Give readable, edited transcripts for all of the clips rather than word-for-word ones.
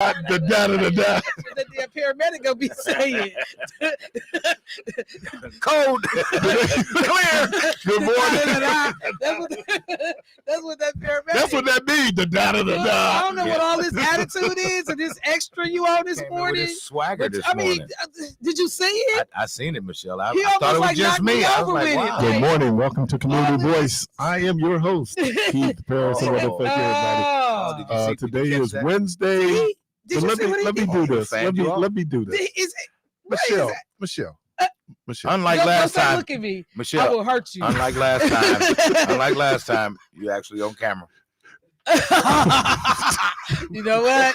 The da. The paramedic gonna be saying. Code clear. Good morning. That's what that paramedic. That's what that means. The da. I don't know what all this attitude is and this extra you on this morning. This swagger this morning. Did you see it? I seen it, Michelle. I He thought it was almost just knocked me. I was over like, with it. wow. Good morning. Welcome to Community Voice. I am your host, Keith Parris. And Oh. thank you, everybody. Did you see- did Today you catch is that? Wednesday. Did So you see what he let me did? do this. Fanned you off? Let me do this. Michelle. Unlike last don't time, look at me. I Michelle. will hurt you. Unlike last time, you actually on camera. You know what?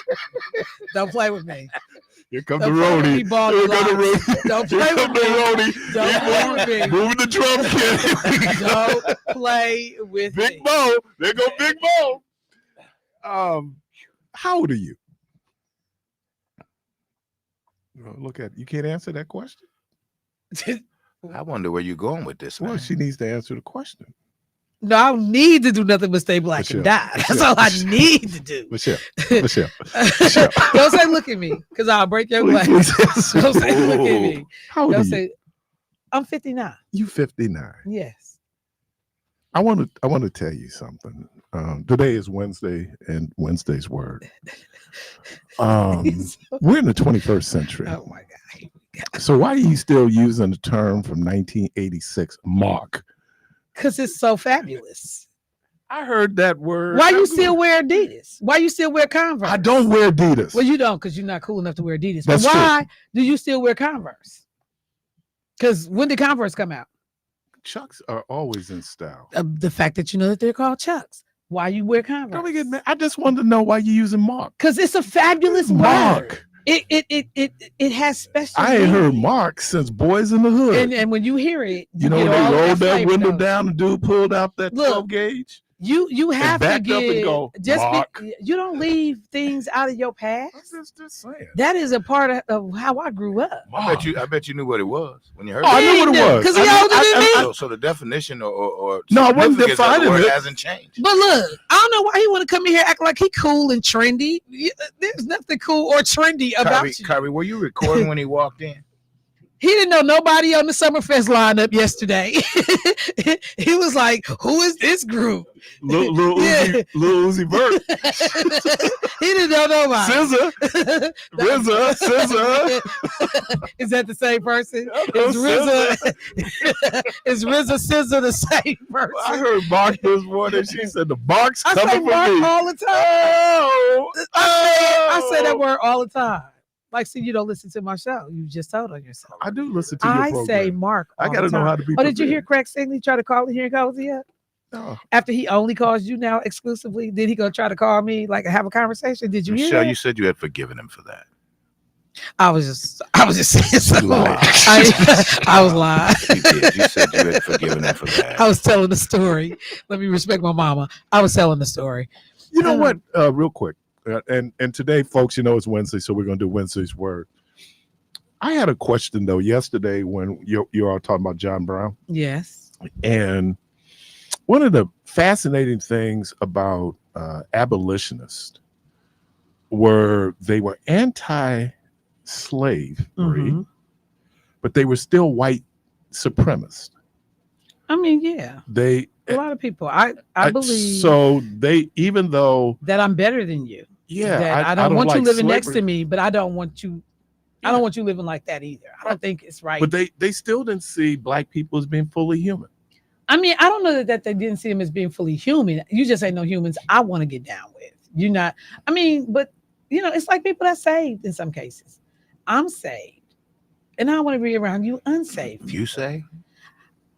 Don't play with me. Here comes the Don't play with roadie. me, ball Here and comes the locks. roadie. Don't play Here with comes the me. roadie. Don't play with me. Moving the drum kit. Don't play with Big me. Bo. There go Big Bo. How old are you? Look at you. Can't answer that question. I wonder where you're going with this. Well, Man. she needs to answer the question. No, I don't need to do nothing but stay black Michelle, and die. That's Michelle, all I Michelle. need to do. Michelle. Don't say look at me, because I'll break your glass. Don't say look at me. How old are Don't you? say I'm 59. You 59. Yes. I want to tell you something. Today is Wednesday, and Wednesday's word. We're in the 21st century. Oh my God. So why are you still using the term from 1986, mark? Because it's so fabulous. I heard that word. Why you still wear Adidas? Why you still wear Converse? I don't wear Adidas. Well, you don't, because you're not cool enough to wear Adidas. But That's why do you still wear Converse? Because when did Converse come out? Chucks are always in style. The fact that you know that they're called Chucks. Why you wear Converse? Don't get mad. I just wanted to know why you're using mark. Because it's a fabulous Mark. word. It has special. I ain't heard meaning. mark since Boys in the Hood. And when you hear it, you know, get they all rolled that flavor window notes. down, the dude pulled out that Look, 12 gauge. You have to backed up and get go, you don't leave things out of your past. I'm just saying. That is a part of how I grew up. I bet you knew what it was when you heard Oh, I it. knew what it was. Because he I- older than me. So the definition or No, I wasn't significance of the defining word it. hasn't changed. But look, I don't know why he want to come in here acting like he cool and trendy. There's nothing cool or trendy about you. Kyrie, were you recording when he walked in? He didn't know nobody on the Summerfest lineup yesterday. He was like, "Who is this group?" Lil Yeah. Uzi Vert. He didn't know nobody. SZA. RZA. Is that the same person? Is RZA SZA the same person? I heard Mark this morning. She said the bark's I say coming for Mark me. all the time. Oh, I say that word all the time. Like, see, you don't listen to my show. You just told on yourself. I do listen to your I program. say Mark. I got gotta to know how to be. Oh, did you hear prepared. Craig Stingley try to call in here and cozy up? No. After he only calls you now exclusively, then he gonna try to call me, like, have a conversation. Did you hear Michelle, that? you said you had forgiven him for that. I was just saying something. Lied. I was lying. You did. You said you had forgiven him for that. I was telling the story. Let me respect my mama. I was telling the story. You know what? Real quick, and today, folks, you know it's Wednesday, so we're gonna do Wednesday's word. I had a question though yesterday when you all talking about John Brown, Yes. and one of the fascinating things about abolitionists were they were anti-slavery, Mhm. but they were still white supremacists. I mean, yeah. They A lot of people. I believe so they, even though that I'm better than you. yeah, That I don't want you like living next to slavery, me, but I don't want you. I don't want you living like that either. I don't think it's right. but they still didn't see black people as being fully human. I mean, I don't know that they didn't see him as being fully human. You just ain't no humans I want to get down with. You're not. I mean, but you know, it's like people that saved in some cases. I'm saved, and I want to be around you unsaved. You say?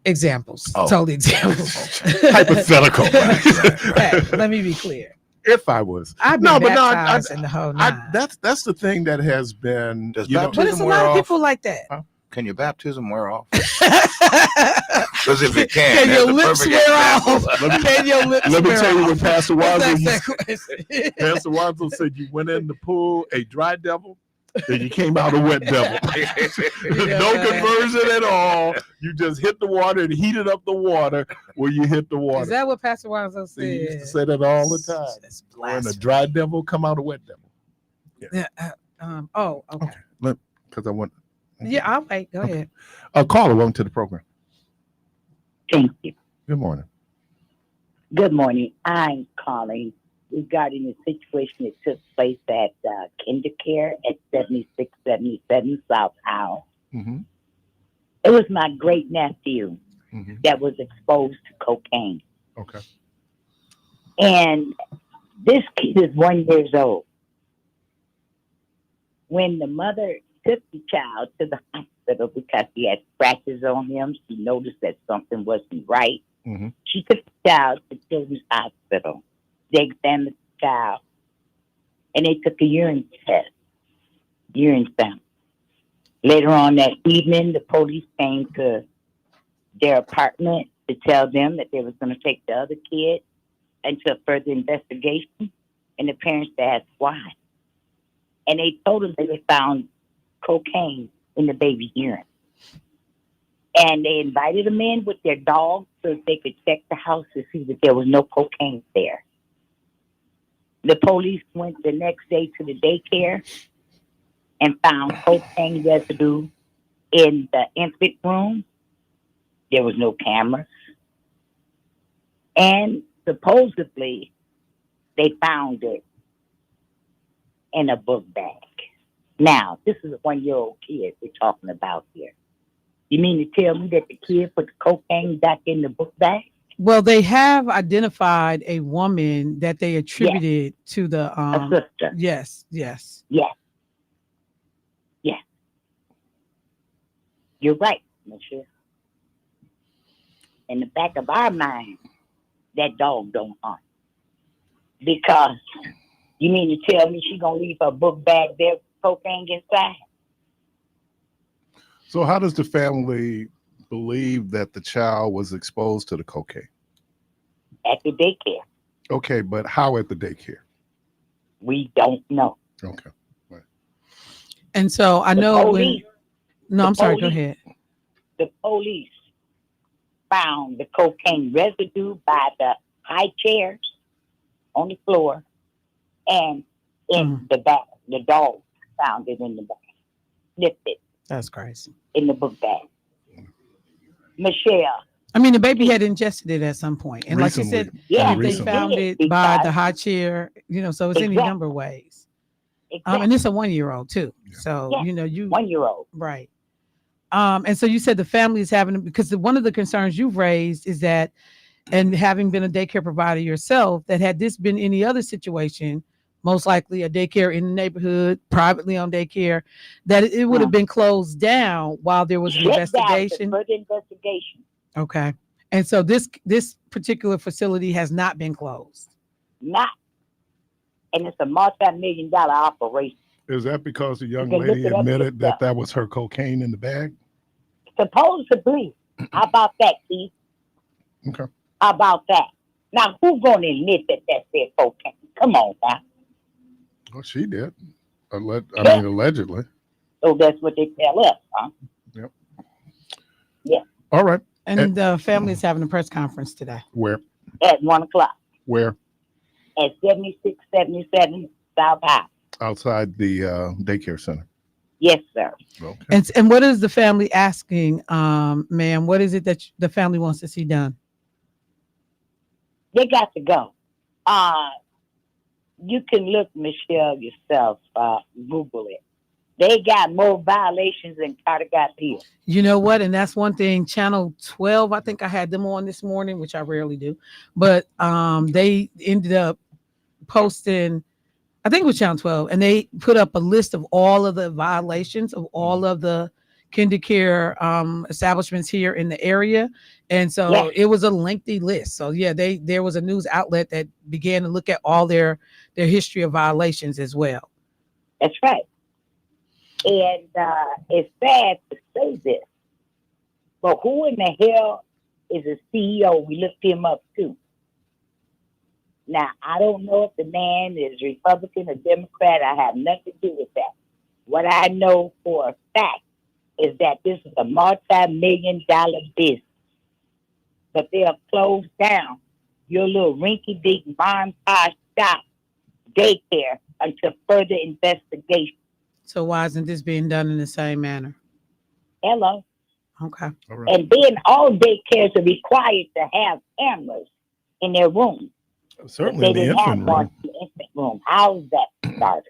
Examples. Oh. Totally examples. Hypothetical. Hey, let me be clear. If I was, I've been baptized in the whole nine. that's the thing that has been. Does you know, baptism But it's a wear lot of off? people like that. Can your baptism wear off? Because if it can, Can that's your the lips perfect wear example. off? Can your lips let me wear tell you off? what Pastor That's Wazzle that question. Pastor Wazzle said you went in the pool a dry devil, then you came out a wet devil. No conversion at all. You just hit the water and heated up the water where you hit the water. Is that what Pastor Wazzle said? He used to say that all the time. That's When a blasphemy. dry devil come out a wet devil. Yeah. Okay. Okay. Because I want. Yeah, I'll wait. Go Okay. ahead. Caller, welcome to the program. Thank you. Good morning. Good morning. I'm calling regarding the situation that took place at KinderCare at 7677 South Howe. Mm-hmm. It was my great nephew Mm-hmm. that was exposed to cocaine. Okay. And this kid is 1 year old. When the mother took the child to the hospital because he had scratches on him, she noticed that something wasn't right. Mm-hmm. She took the child to Children's Hospital. They examined the child, and they took a urine sample. Later on that evening, the police came to their apartment to tell them that they was going to take the other kid into further investigation, and the parents asked why. And they told them they found cocaine in the baby's urine. And they invited them in with their dog so that they could check the house to see that there was no cocaine there. The police went the next day to the daycare and found cocaine residue in the infant room. There was no cameras. And supposedly, they found it in a book bag. Now, this is a 1 year old kid we're talking about here. You mean to tell me that the kid put the cocaine back in the book bag? Well, they have identified a woman that they attributed to the A sister. Yes. Yes. You're right, Monsieur. In the back of our mind, that dog don't hunt. Because you mean to tell me she gonna leave her book bag there with cocaine inside? So, how does the family believe that the child was exposed to the cocaine? At the daycare. Okay, but how at the daycare? We don't know. Okay. And so I The know police, No, the I'm sorry. Go police- ahead. the police found the cocaine residue by the high chairs on the floor and in the bag. The dog found it in the bag. Sniffed it That's crazy. in the book bag. Michelle. I mean, the baby had ingested it at some point, and like you said, Yeah, they recently. found it by the high chair. So it's any Exactly. number of ways. Exactly. And it's a 1 year old too. Yeah. So Yeah. you 1 year old. right. And so you said the family is having, because one of the concerns you've raised is that, and having been a daycare provider yourself, that had this been any other situation, most likely a daycare in the neighborhood, privately owned daycare, that it would have been closed down while there was an Shut down investigation. for further investigation. Okay. And so this particular facility has not been closed. Not. And it's a multi-million-dollar operation. Is that because the young You can look lady it up admitted yourself. that was her cocaine in the bag? Supposedly. How about that, Keith? Okay. How about that? Now, who's going to admit that that's their cocaine? Come on now. Well, she did. Allegedly. So that's what they tell us, huh? All right. And the family is having a press conference today. Where? At 1 o'clock Where? at 7677 South High. Outside the daycare center. Yes, sir. Okay. And what is the family asking, ma'am? What is it that the family wants to see done? They got to go. You can look, Michelle, yourself. Google it. They got more violations than Carter got here. You know what? And that's one thing. Channel 12, I think I had them on this morning, which I rarely do, but they ended up posting, I think it was Channel 12, and they put up a list of all of the violations of all of the KinderCare establishments here in the area. And so it was a lengthy list. So yeah, there was a news outlet that began to look at all their history of violations as well. That's right. And it's sad to say this, but who in the hell is a CEO? We looked him up too. Now, I don't know if the man is Republican or Democrat. I have nothing to do with that. What I know for a fact is that this is a multi-million-dollar business. But they'll close down your little rinky-dink mom-pop shop daycare until further investigation. So why isn't this being done in the same manner? Hello. Okay. All right. And then all daycares are required to have cameras in their room. Certainly in the didn't have infant one room. in the infant room. How's that starters?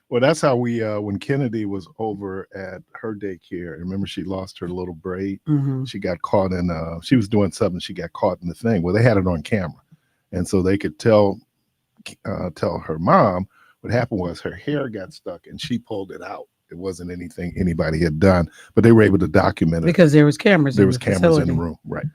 Well, that's how we, when Kennedy was over at her daycare, remember she lost her little braid? Mm-hmm. She got caught in, she was doing something, she got caught in the thing. Well, they had it on camera. And so they could tell her mom what happened was her hair got stuck and she pulled it out. It wasn't anything anybody had done, but they were able to document it. Because there was cameras. There in was the cameras facility. in the room, right?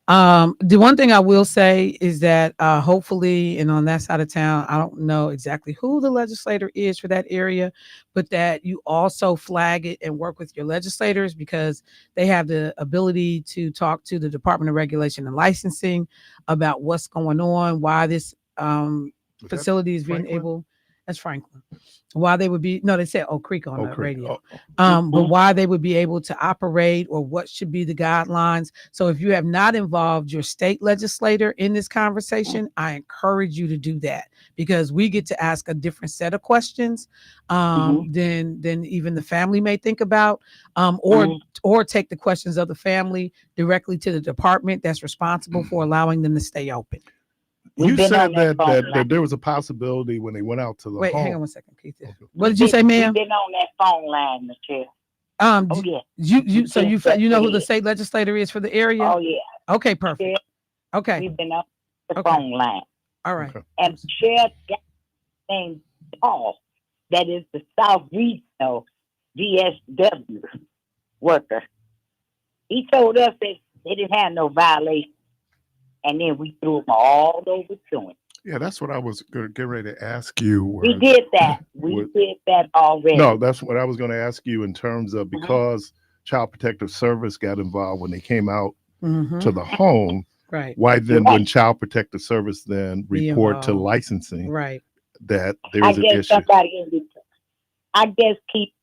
The one thing I will say is that hopefully, and on that side of town, I don't know exactly who the legislator is for that area, but that you also flag it and work with your legislators because they have the ability to talk to the Department of Regulation and Licensing about what's going on, why this facility is being Franklin? able. That's Franklin. Why they would be they said Oak Creek on the Creek. radio. Oh. But why they would be able to operate or what should be the guidelines. So if you have not involved your state legislator in this conversation, I encourage you to do that because we get to ask a different set of questions than even the family may think about, or take the questions of the family directly to the department that's responsible for allowing them to stay open. You said that there was a possibility when they went out to the Wait, home. hang on one second, Keith. What did you say, ma'am? We've been on that phone line, Michelle. You know who the state legislator is for the area? Oh yeah. Okay, perfect. Yeah. Okay. We've been on the phone line. All right. Okay. And Michelle got named Paul, that is the South Regional DSW worker. He told us that they didn't have no violation. And then we threw them all over to him. Yeah, that's what I was getting ready to ask you. We did that. We did that already. No, that's what I was going to ask you in terms of because Child Protective Service got involved when they came out to the home. Right. Why then, when Child Protective Service then report to licensing, right, that there is an issue. I guess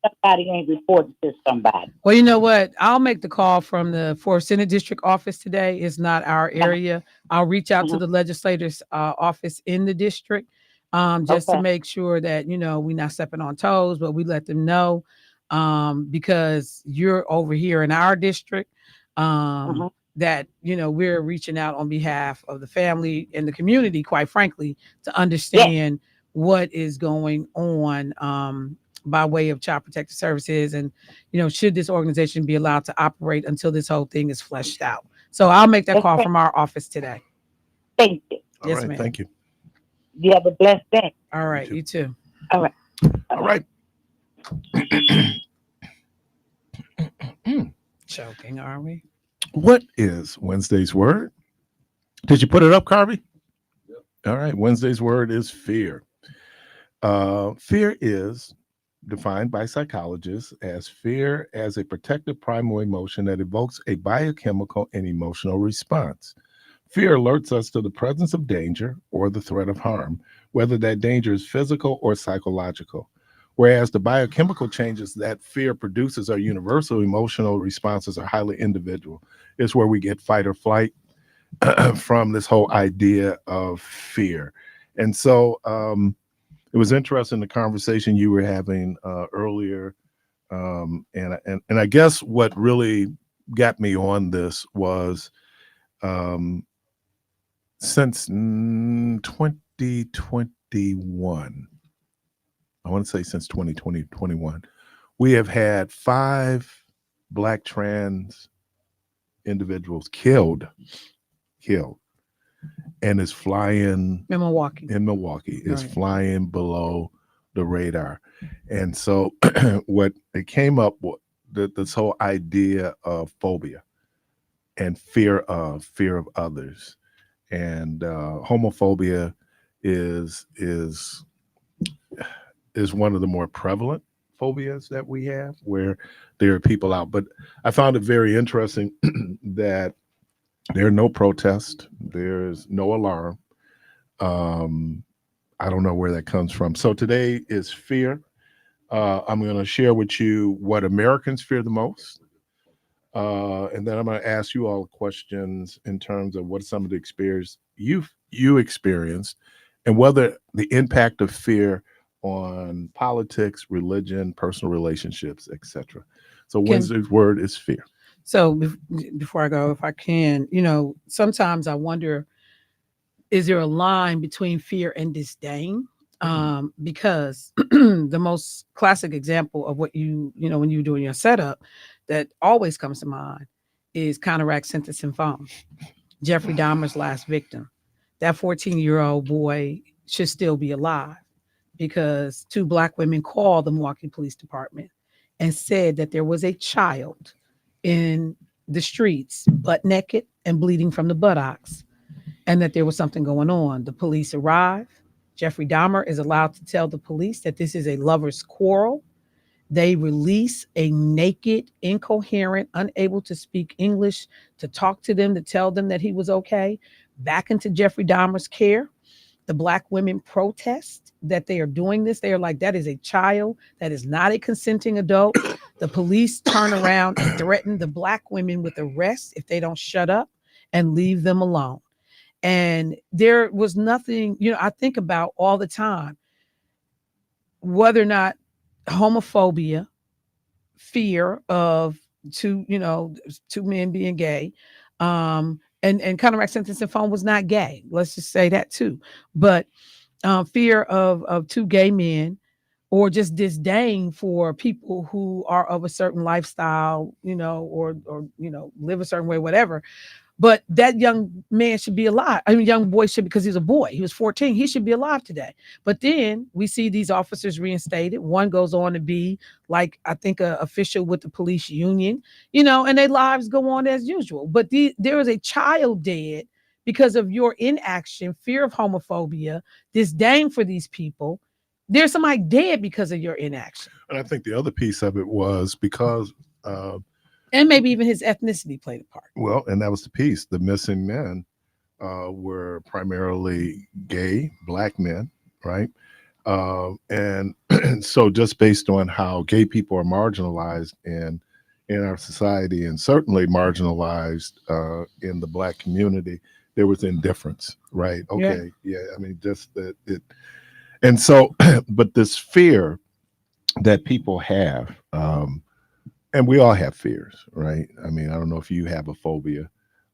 somebody ain't reported to somebody. Well, you know what? I'll make the call from the 4th Senate District office today. It's not our area. I'll reach out to the legislator's office in the district just to make sure that, we're not stepping on toes, but we let them know because you're over here in our district that, we're reaching out on behalf of the family and the community, quite frankly, to understand what is going on by way of Child Protective Services and, should this organization be allowed to operate until this whole thing is fleshed out. So I'll make that call from our office today. Thank you. Yes, ma'am. Thank you. You have a blessed day. All right. You too. All right. All right. Joking, are we? What is Wednesday's word? Did you put it up, Carvey? Yep. All right. Wednesday's word is fear. Fear is defined by psychologists as fear as a protective primal emotion that evokes a biochemical and emotional response. Fear alerts us to the presence of danger or the threat of harm, whether that danger is physical or psychological. Whereas the biochemical changes that fear produces are universal, emotional responses are highly individual. It's where we get fight or flight from this whole idea of fear. And so it was interesting, the conversation you were having earlier. And I guess what really got me on this was since 2021, I want to say since 2021, we have had 5 Black trans individuals killed, and is flying in Milwaukee. Is flying below the radar. And so what it came up with, this whole idea of phobia and fear of others, and homophobia is one of the more prevalent phobias that we have, where there are people out. But I found it very interesting that there are no protests, there's no alarm. I don't know where that comes from. So today is fear. I'm going to share with you what Americans fear the most. And then I'm going to ask you all questions in terms of what some of the experience you experienced and whether the impact of fear on politics, religion, personal relationships, etc. So Can- Wednesday's word is fear. So before I go, if I can, sometimes I wonder, is there a line between fear and disdain? Because the most classic example of what when you're doing your setup that always comes to mind is counteract sentencing phone. Jeffrey Dahmer's last victim. That 14-year-old boy should still be alive because 2 Black women called the Milwaukee Police Department and said that there was a child in the streets, butt naked and bleeding from the buttocks, and that there was something going on. The police arrive. Jeffrey Dahmer is allowed to tell the police that this is a lover's quarrel. They release a naked, incoherent, unable to speak English to talk to them, to tell them that he was okay, back into Jeffrey Dahmer's care. The Black women protest that they are doing this. They are like, that is a child. That is not a consenting adult. The police turn around and threaten the Black women with arrest if they don't shut up and leave them alone. And there was nothing, I think about all the time, whether or not homophobia, fear of two men being gay, and counteract sentencing phone was not gay. Let's just say that too. But fear of 2 gay men, or just disdain for people who are of a certain lifestyle, or live a certain way, whatever. But that young man should be alive. I mean, young boy should, because he's a boy. He was 14. He should be alive today. But then we see these officers reinstated. One goes on to be, like, I think, an official with the police union, and their lives go on as usual. But there is a child dead because of your inaction, fear of homophobia, disdain for these people. There's somebody dead because of your inaction. And I think the other piece of it was because and maybe even his ethnicity played a part. Well, and that was the piece. The missing men were primarily gay Black men, right? And so just based on how gay people are marginalized in our society, and certainly marginalized in the Black community, there was indifference, right? Okay, yeah. I mean, just that it. And so, but this fear that people have, and we all have fears, right? I mean, I don't know if you have a phobia.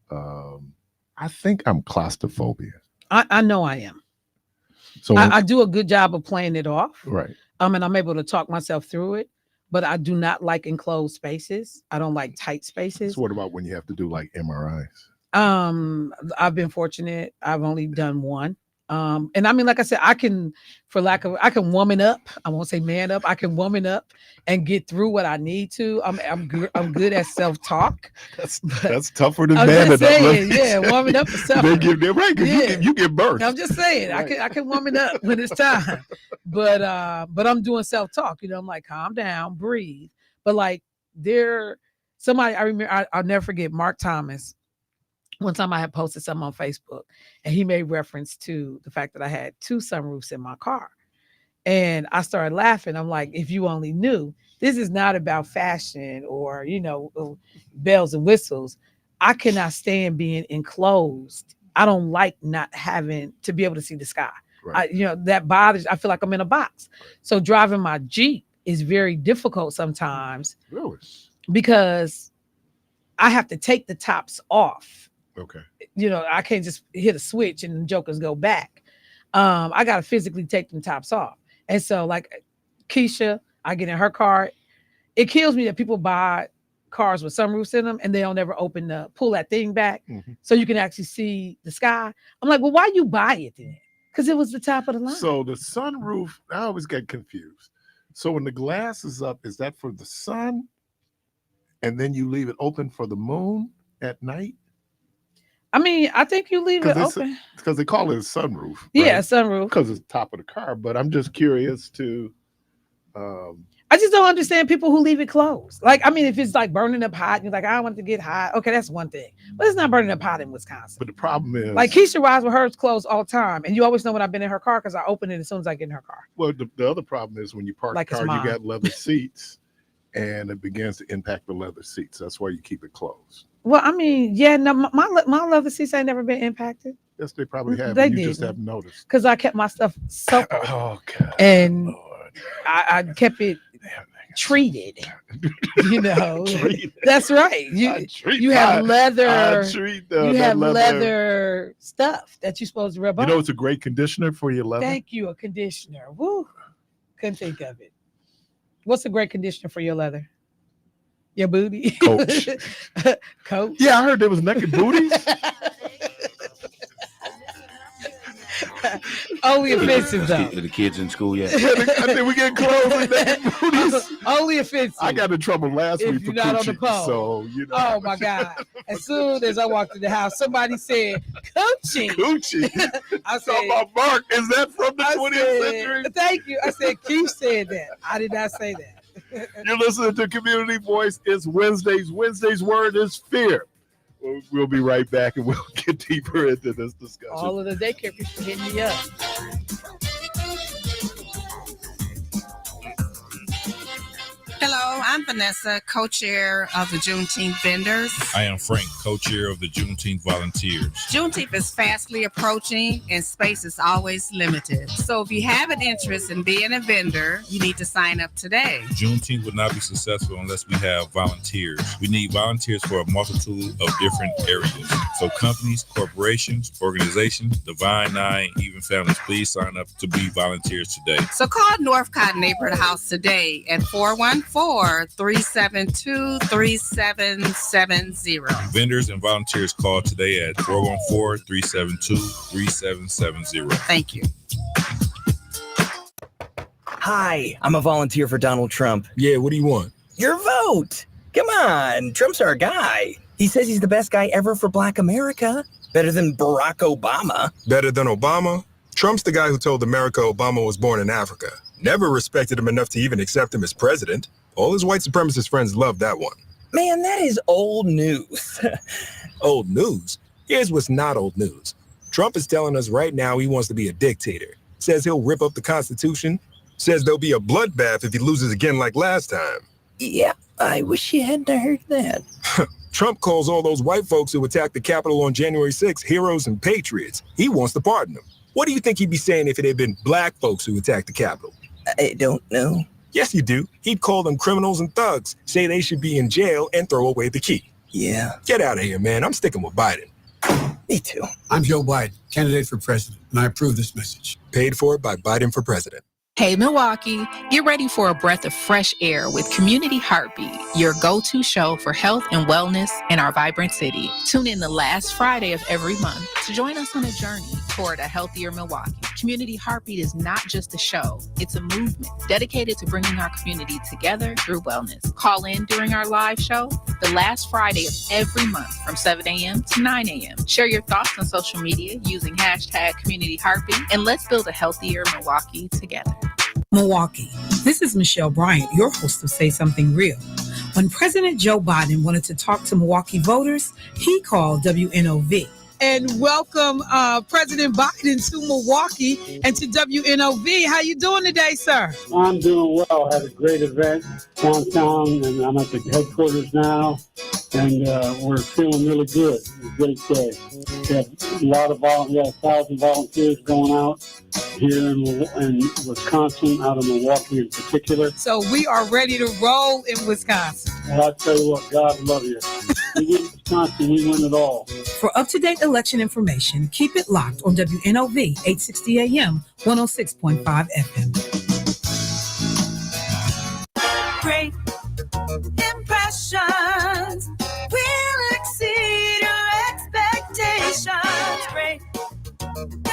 I think I'm claustrophobia. I know I am. So I do a good job of playing it off. Right. And I'm able to talk myself through it, but I do not like enclosed spaces. I don't like tight spaces. So what about when you have to do like MRIs? I've been fortunate. I've only done one. And I mean, like I said, I can woman up. I won't say man up. I can woman up and get through what I need to. I'm good at self-talk. That's tougher than man up. Yeah, woman up is tougher. You give birth. I'm just saying, right. I can woman up when it's time. But I'm doing self-talk. I'm like, calm down, breathe. But like somebody I remember, I'll never forget Mark Thomas. One time I had posted something on Facebook and he made reference to the fact that I had 2 sunroofs in my car. And I started laughing. I'm like, if you only knew, this is not about fashion or, bells and whistles. I cannot stand being enclosed. I don't like not having to be able to see the sky. Right. That bothers. I feel like I'm in a box. So driving my Jeep is very difficult sometimes. Really? Because I have to take the tops off. Okay. I can't just hit a switch and the jokers go back. I got to physically take them tops off. And so like Keisha, I get in her car. It kills me that people buy cars with sunroofs in them and they don't ever pull that thing back so you can actually see the sky. I'm like, well, why you buy it then? Because it was the top of the line. So the sunroof, I always get confused. So when the glass is up, is that for the sun? And then you leave it open for the moon at night? I mean, I think you leave it open. Because they call it a sunroof. Right? Yeah, sunroof. Because it's the top of the car. But I'm just curious to... I just don't understand people who leave it closed. Like, I mean, if it's like burning up hot, you're like, I don't want it to get hot. Okay, that's one thing. But it's not burning up hot in Wisconsin. But the problem is... Like, Keisha rides with hers closed all the time. And you always know when I've been in her car because I open it as soon as I get in her car. Well, the other problem is when you park the car, you got leather seats. And it begins to impact the leather seats. That's why you keep it closed. Well, I mean, yeah, no, my leather seats ain't never been impacted. Yes, they probably have. They You just didn't. haven't noticed. Because I kept my stuff so Oh God. and Lord. I kept it treated. You know, Treated. that's right. You have leather. You have leather stuff that you're supposed to rub on. You know, it's a great conditioner for your leather. Thank you, a conditioner. Woo, couldn't think of it. What's a great conditioner for your leather? Your booty, Coach. Coach. Yeah, I heard there was naked booties. Only offensive though. The kids in school yet? I think we get close with naked booties. Only offensive. I got in trouble last If week for you're not on the coochie, poll. so you know. Oh my God! As soon as I walked in the house, somebody said "coochie." Coochie. I Talk said, about Mark. Is that from the I 20th said, century? thank you. I said Keith said that. I did not say that. You're listening to Community Voice. It's Wednesdays. Wednesday's word is fear. We'll be right back and we'll get deeper into this discussion. All of the daycare people hitting me up. Hello, I'm Vanessa, co-chair of the Juneteenth Vendors. I am Frank, co-chair of the Juneteenth Volunteers. Juneteenth is fastly approaching and space is always limited. So if you have an interest in being a vendor, you need to sign up today. Juneteenth would not be successful unless we have volunteers. We need volunteers for a multitude of different areas. So companies, corporations, organizations, Divine Nine, even families, please sign up to be volunteers today. So call Northcott Neighborhood House today at 414-372-3770. Vendors and volunteers call today at 414-372-3770. Thank you. Hi, I'm a volunteer for Donald Trump. Yeah, what do you want? Your vote. Come on, Trump's our guy. He says he's the best guy ever for Black America. Better than Barack Obama. Better than Obama? Trump's the guy who told America Obama was born in Africa. Never respected him enough to even accept him as president. All his white supremacist friends loved that one. Man, that is old news. Old news? Here's what's not old news. Trump is telling us right now he wants to be a dictator. Says he'll rip up the Constitution. Says there'll be a bloodbath if he loses again like last time. Yeah, I wish you hadn't heard that. Trump calls all those white folks who attacked the Capitol on January 6th heroes and patriots. He wants to pardon them. What do you think he'd be saying if it had been black folks who attacked the Capitol? I don't know. Yes, you do. He'd call them criminals and thugs, say they should be in jail, and throw away the key. Yeah. Get out of here, man. I'm sticking with Biden. Me too. I'm Joe Biden, candidate for president, and I approve this message. Paid for by Biden for president. Hey Milwaukee, get ready for a breath of fresh air with Community Heartbeat, your go-to show for health and wellness in our vibrant city. Tune in the last Friday of every month to join us on a journey toward a healthier Milwaukee. Community Heartbeat is not just a show, it's a movement dedicated to bringing our community together through wellness. Call in during our live show the last Friday of every month from 7 a.m. to 9 a.m. Share your thoughts on social media using hashtag Community Heartbeat, and let's build a healthier Milwaukee together. Milwaukee. This is Michelle Bryant, your host of Say Something Real. When President Joe Biden wanted to talk to Milwaukee voters, he called WNOV. And welcome President Biden to Milwaukee and to WNOV. How you doing today, sir? I'm doing well. Had a great event downtown, and I'm at the headquarters now, and we're feeling really good. It's a great day. We have a lot of 1,000 volunteers going out here in Wisconsin, out of Milwaukee in particular. So we are ready to roll in Wisconsin. Well, I tell you what, God love you. We win Wisconsin, we win it all. For up-to-date election information, keep it locked on WNOV 860 AM, 106.5 FM. Great impressions will exceed your expectations. Great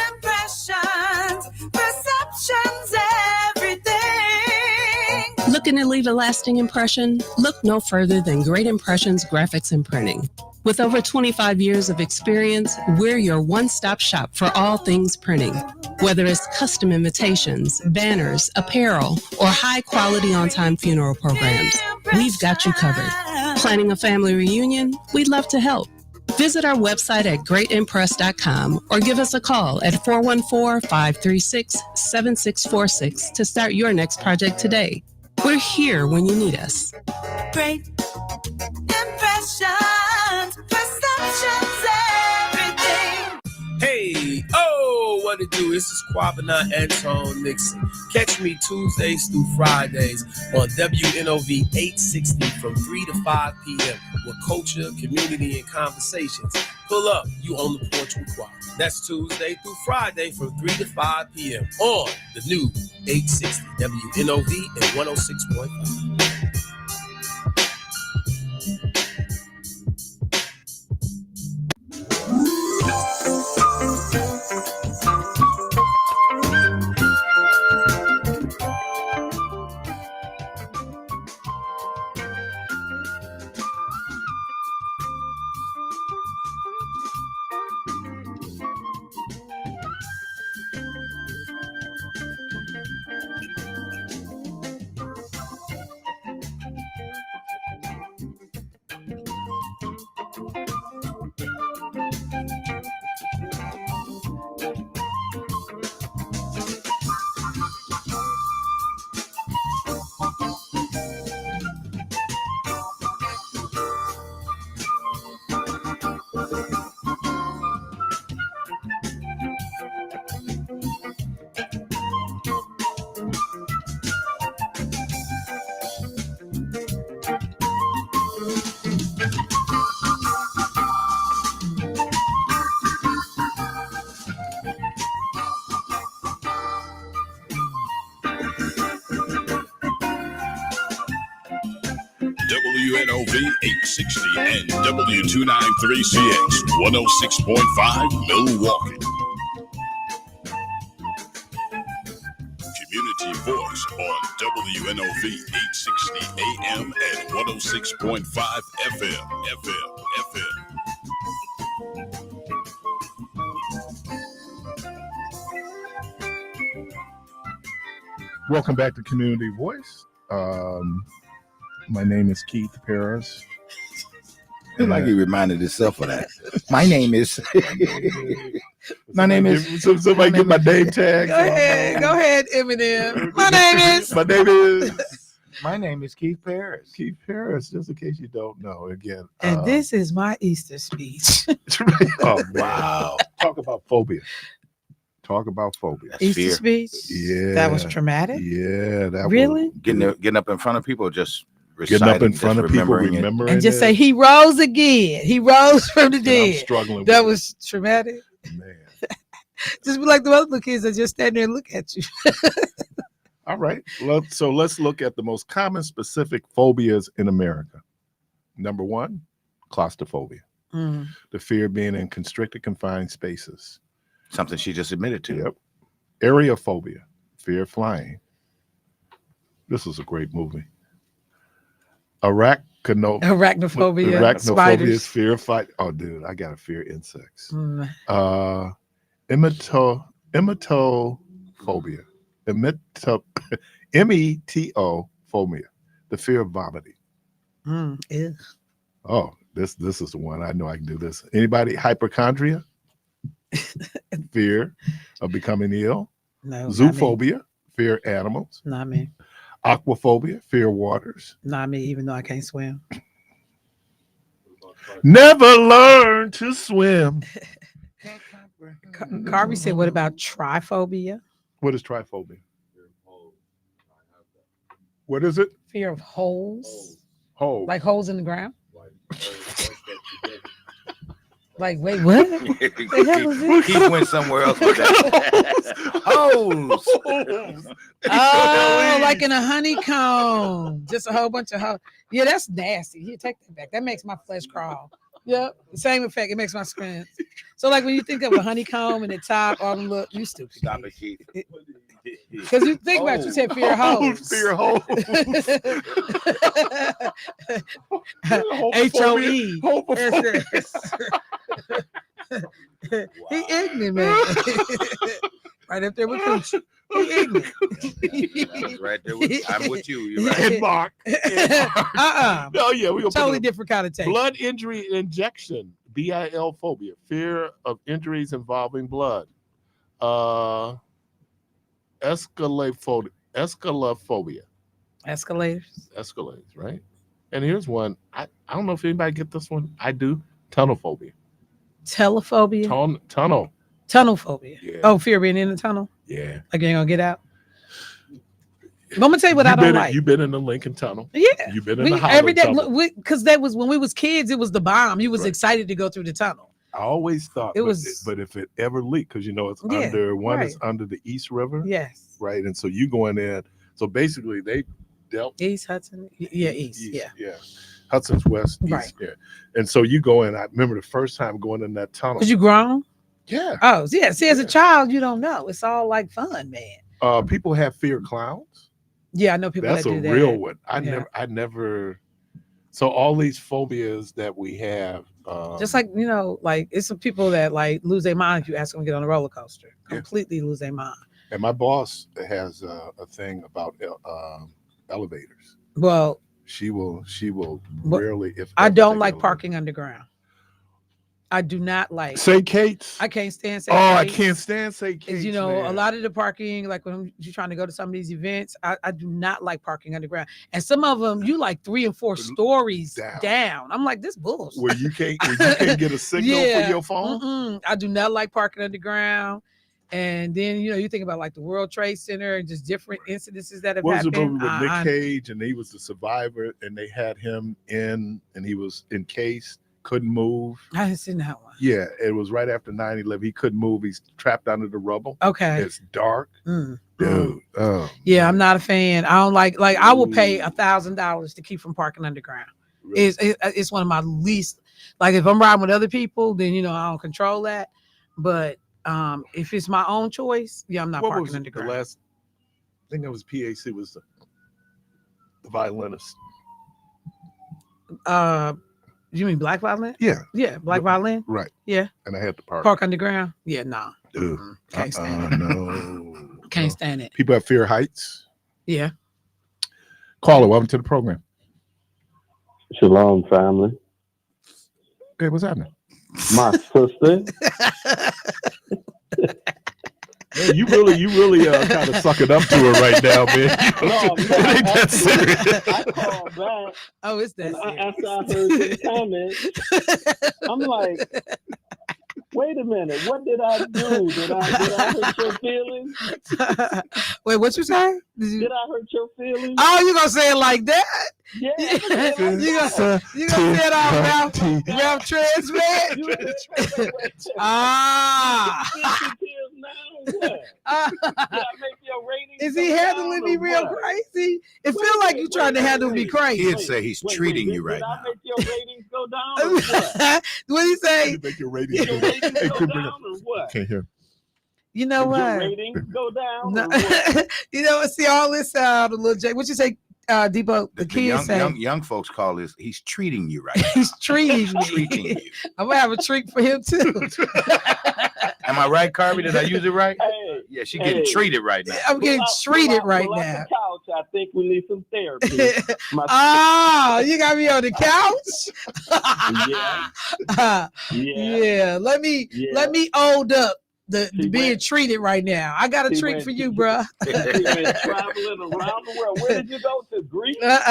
impressions, perceptions, everything. Looking to leave a lasting impression? Look no further than Great Impressions Graphics and Printing. With over 25 years of experience, we're your one-stop shop for all things printing. Whether it's custom invitations, banners, apparel, or high-quality on-time funeral programs, we've got you covered. Planning a family reunion? We'd love to help. Visit our website at greatimpress.com or give us a call at 414-536-7646 to start your next project today. We're here when you need us. Great impressions, perceptions, everything. Hey, This is Quabana Anton Nixon. Catch me Tuesdays through Fridays on WNOV 860 from 3 to 5 p.m. with culture, community, and conversations. Pull up, you on the porch with Quab. That's Tuesday through Friday from 3 to 5 p.m. on the new 860 WNOV and 106.5. WNOV 860 and W293CX 106.5 Milwaukee. Community Voice on WNOV 860 AM and 106.5 FM. Welcome back to Community Voice. My name is Keith Parris. It's like he reminded himself of that. My name is. My name is. Somebody get my name tag. Go ahead, Eminem. My name is. My name is. My name is Keith Parris. Keith Parris, just in case you don't know. Again. And this is my Easter speech. Oh, wow. Talk about phobia. Easter fear. speech? Yeah. That was traumatic? Yeah. That Really? Getting up in front of people, just Getting up in reciting, front just of people, remembering it. remembering And just it. say, he rose again. He rose from the And I'm dead. struggling That with was traumatic. Man. Just be like the other little kids that just stand there and look at you. All right. So let's look at the most common specific phobias in America. Number one, claustrophobia. Mm. The fear of being in constricted, confined spaces. Something she just admitted to. Yep. Aerophobia, fear of flying. This is a great movie. Arachnophobia, is spiders. fear of fight. Oh, dude, I got to fear insects. Mm. Emetophobia. Emetophobia, the fear of vomiting. Ew. Oh, this is the one. I know I can do this. Anybody? Hypochondria? Fear of becoming ill. No. Zoophobia, fear of animals. Not me. Aquaphobia, fear of waters. Not me, even though I can't swim. Never learn to swim. Carvey said, what about triphobia? What is triphobia? What is it? Fear of holes. Holes. Like holes in the ground? Like, wait, what? The hell was it? Keith went somewhere else with that. Holes. Oh, like in a honeycomb. Just a whole bunch of holes. Yeah, that's nasty. Here, take that back. That makes my flesh crawl. Yep. Same effect. It makes my skin. So, like when you think of a honeycomb and the top, all them look, you stupid. Stop it, Keith. Because you think about it, you said fear of holes. Fear of holes. HOE. Wow. He ignorant, man. Right up there with Coochie. He ignorant. I was right there with, I'm with you. You're right. And Mark. No, yeah, we gonna Totally different kind of taste. Blood injury injection, BIL phobia, fear of injuries involving blood. Escalophobia. Escalators, right? And here's one. I don't know if anybody get this one. I do. Tunnel phobia. Telephobia. Tunnel. Tunnel phobia. Yeah. Oh, fear of being in the tunnel. Yeah. Like you ain't gonna get out. But I'm gonna tell you what I don't like. You've been in the Lincoln Tunnel. Yeah. You've been in the Hollow every day Tunnel. because that was when we was kids. It was the bomb. You was Right. excited to go through the tunnel. I always thought It but, was- but if it ever leaked, because it's Yeah, under one is right. under the East River. Yes. Right. And so you going in. So basically they dealt East Hudson. Yeah, East. Yeah. Yeah. Hudson's West, East. Right. Yeah. And so you go in. I remember the first time going in that tunnel. Cause you grown. Yeah. Oh, yeah. See, as a child, you don't know. It's all like fun, man. People have fear of clowns. Yeah, I know people That's that a do that. real one. I Yeah. never. So all these phobias that we have. Just like like it's some people that like lose their mind if you ask them to get on a roller coaster. Yeah. Completely lose their mind. And my boss has a thing about elevators. Well, She will Well, rarely. If I ever, don't take like elevator. parking underground. I do not like. Say Kate's. I can't stand. Say I Kate's. can't stand Say Kate's. Is, a man. lot of the parking, like when you're trying to go to some of these events, I do not like parking underground. And some of them, you like 3 and 4 stories down. I'm like, this bullshit. Where you can't get a signal for your phone. I do not like parking underground. And then you think about like the World Trade Center and just different incidences that have What was the happened. movie with Nick Cage and he was the survivor and they had him in and he was encased, couldn't move. I haven't seen that one. Yeah, it was right after 9/11. He couldn't move. He's trapped under the rubble. Okay. It's dark. Mm. Dude. Oh, Yeah, I'm not a fan. I don't like I will pay $1,000 to keep from parking underground. Really? It's one of my least, like if I'm riding with other people, then I don't control that. But if it's my own choice, I'm not what parking was underground. the last? I think that was PAC. Was the violinist? You mean black violin? Yeah. Yeah, black violin. Right. Yeah. And I had to park. Park underground. Yeah, nah. Dude, Can't stand it. no. Can't stand it. People have fear of heights. Yeah. Caller, welcome to the program. Shalom, family. Hey, what's happening? My sister. Man, you really kind of sucking up to her right now, man. No, it ain't that serious. I called back. Oh, it's that and after I heard the comments, I'm like, wait a minute, what did I do? Did I hurt your feelings? Wait, what you say? Did I hurt your feelings? Oh, you gonna say it like that? Yeah. you gonna say it all Ralph Transman? Is he handling me real crazy? It feels like you trying to handle me crazy. He'd say he's treating you right now. Make your ratings go down or what? What do you say? Make your ratings Your ratings go down or what? Can't hear. You know Your what? ratings go down No. or what? You know what? See, all this a little Jay. What you say, Debo? The kids say young folks call this. He's treating you right. he's treating me. Treating you. I'm gonna have a treat for him too. Am I right, Carby? Did I use it right? Hey, Yeah, she's getting treated right now. I'm getting treated right Pull out now. the couch. I think we need some therapy. Oh, you got me on the couch? Yeah. Yeah. Let me hold up the being treated right now. I got a treat for you, bruh. You've been traveling around the world. Where did you go to? Greece? You went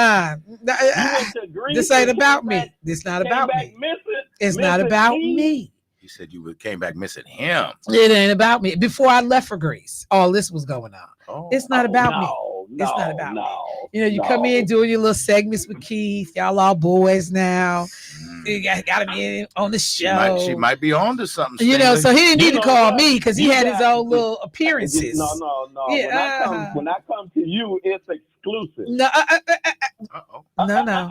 to Greece. This ain't and about came me. back- This not came about back me. missing- It's not missing about me? me. You said you came back missing him. It ain't about me. Before I left for Greece, all this was going on. Oh. It's not about me. No, It's not about me. no, You come in doing your little segments with Keith. Y'all all boys now. You got him in on the show. She might be on to something. So Stanley. he didn't need to know call what? me because he You had his got- own little appearances. No. Yeah, When I come to you, it's exclusive. No, no.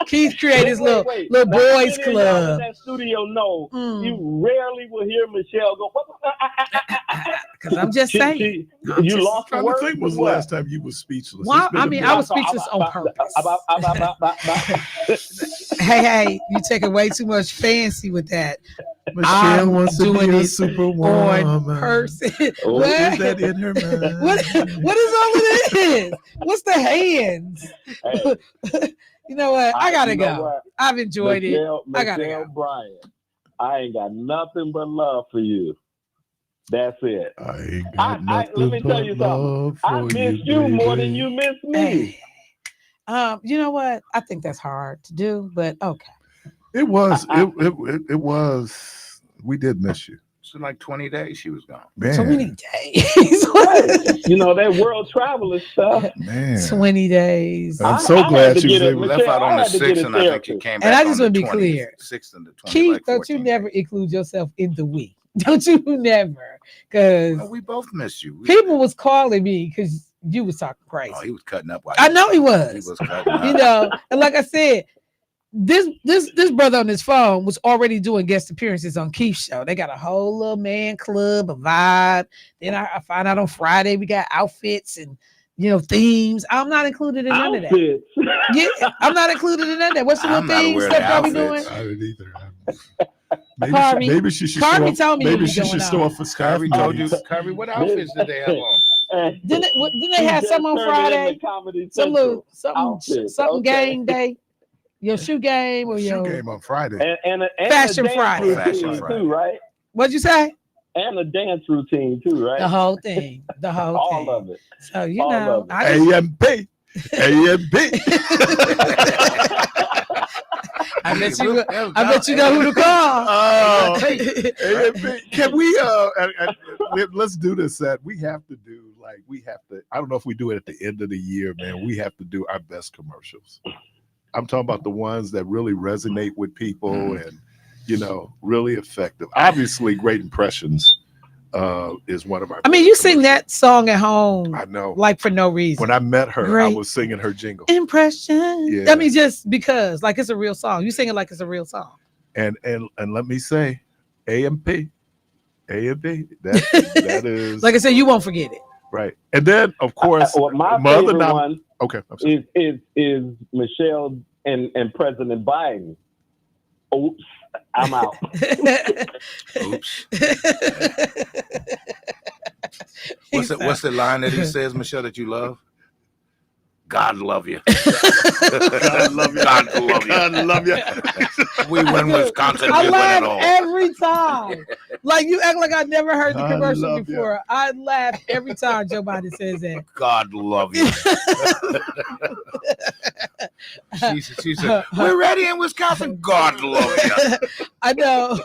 Keith created his little Now, boys any of y'all in club. that studio know you rarely will hear Michelle go. Because I'm just saying. You lost Trying words. to think was the What? last time you was speechless. Well, It's been I a mean, minute. I was speechless on purpose. Hey, you taking way too much fancy with that. Michelle I'm wants to doing be a it superwoman. on person. What is that in her mind? What is all of this? What's the hands? You know what? I gotta you know go. what? I've enjoyed Michelle, it. I gotta Michelle go. Bryant, I ain't got nothing but love for you. That's it. I ain't got let me tell you something. I miss you more than you miss me. You know what? I think that's hard to do, but okay. It was. It was. We did miss you. So like 20 days she was gone. Man. 20 days. You know, that world traveler stuff. Man. 20 days. I'm so glad she was able to left out on the 6th, and I think she came back And I on just the want to be 20th, clear. 6th and the 20th. Keith, like don't you 14 never include yourself in the we. Don't you never. Because we both missed you. people was calling me because you was talking crazy. Oh, he was cutting up. I know he was. He was cutting up. You know, and like I said, this brother on his phone was already doing guest appearances on Keith's show. They got a whole little man club, a vibe. Then I find out on Friday we got outfits and themes. I'm not included in none of that. Yeah, I'm not included in none of that. What's the little theme stuff y'all be doing? I didn't either. Maybe she should Carmi show told me maybe what she was should going show on. up for Sky. Kyrie told you. Kyrie, what outfits did they have on? Didn't they have some on Friday? Some little something game day. Your shoe game or your game on Friday. And Fashion a dance Friday. routine too, right? What'd you say? And a dance routine too, right? The whole thing. The whole All thing. of it. So All know, of it. I just, AMP. I bet you know who to call. Can we let's do this set. We have to I don't know if we do it at the end of the year, man. We have to do our best commercials. I'm talking about the ones that really resonate with people and really effective. Obviously, Great Impressions is one of our. I mean, you sing that song at home. I know, like for no reason. When I met her, I Great was singing her jingle. Impression. Yeah. I mean, just because, like, it's a real song. You sing it like it's a real song. And let me say, AMP. That is like I said, you won't forget it. Right. And then, of course, my favorite one. Okay, is Michelle and President Biden. Oops, I'm out. Oops. What's the line that he says, Michelle, that you love? God love you. God love you. God love you. God love you. We win Wisconsin. I We win laugh it all. every time. Like you act like I never heard the I commercial love before. you. I laugh every time Joe Biden says that. God love you. She said, we're ready in Wisconsin. God love you. I know.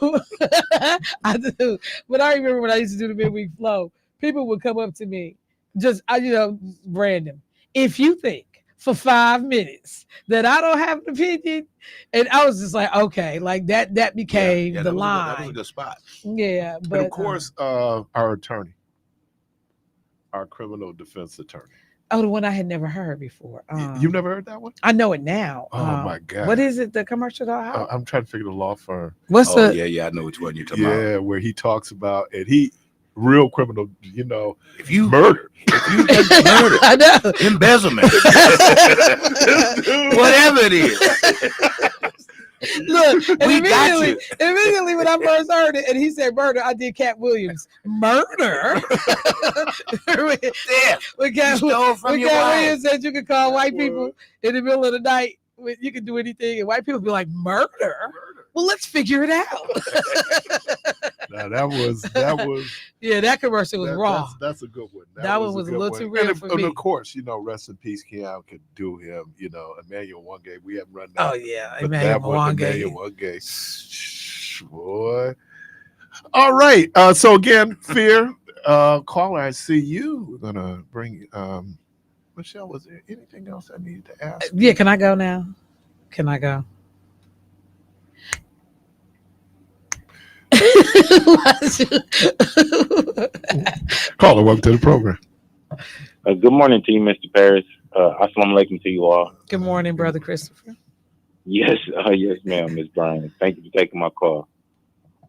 I do. But I remember when I used to do the midweek flow, people would come up to me, just random. If you think for 5 minutes that I don't have an opinion, and I was just like, okay, like that became the line. That was a good spot. Yeah, but And of course, our attorney, our criminal defense attorney. the one I had never heard before. You've never heard that one? I know it now. Oh my God! What is it? The commercial? How? I'm trying to figure the law firm. What's the? Yeah, I know which one you're talking about. Yeah, where he talks about real criminal. If you murder, murder, I know. embezzlement, whatever it is. Look, and We got immediately when I first heard it, and he said murder, I did Cat Williams. Murder? Yeah, When Cat stole from your wife. Williams said you could call white people in the middle of the night, you can do anything, and white people be like, murder? Well, let's figure it out. Now, that was yeah, that commercial was raw. That's a good one. That one was a little too real for me. And of course, rest in peace, Keon could do him. Emmanuel Wangay. We haven't run that. Oh yeah, but Emmanuel that one, Wangay. Emmanuel Wangay. Boy. All right. So again, Fear caller, I see you. We're gonna bring Michelle. Was there anything else I needed to ask? Yeah, can I go now? Can I go? Caller, welcome to the program. Good morning to you, Mr. Parris. Assalamu alaikum to you all. Good morning, Brother Christopher. Yes, yes, ma'am, Ms. Bryan. Thank you for taking my call.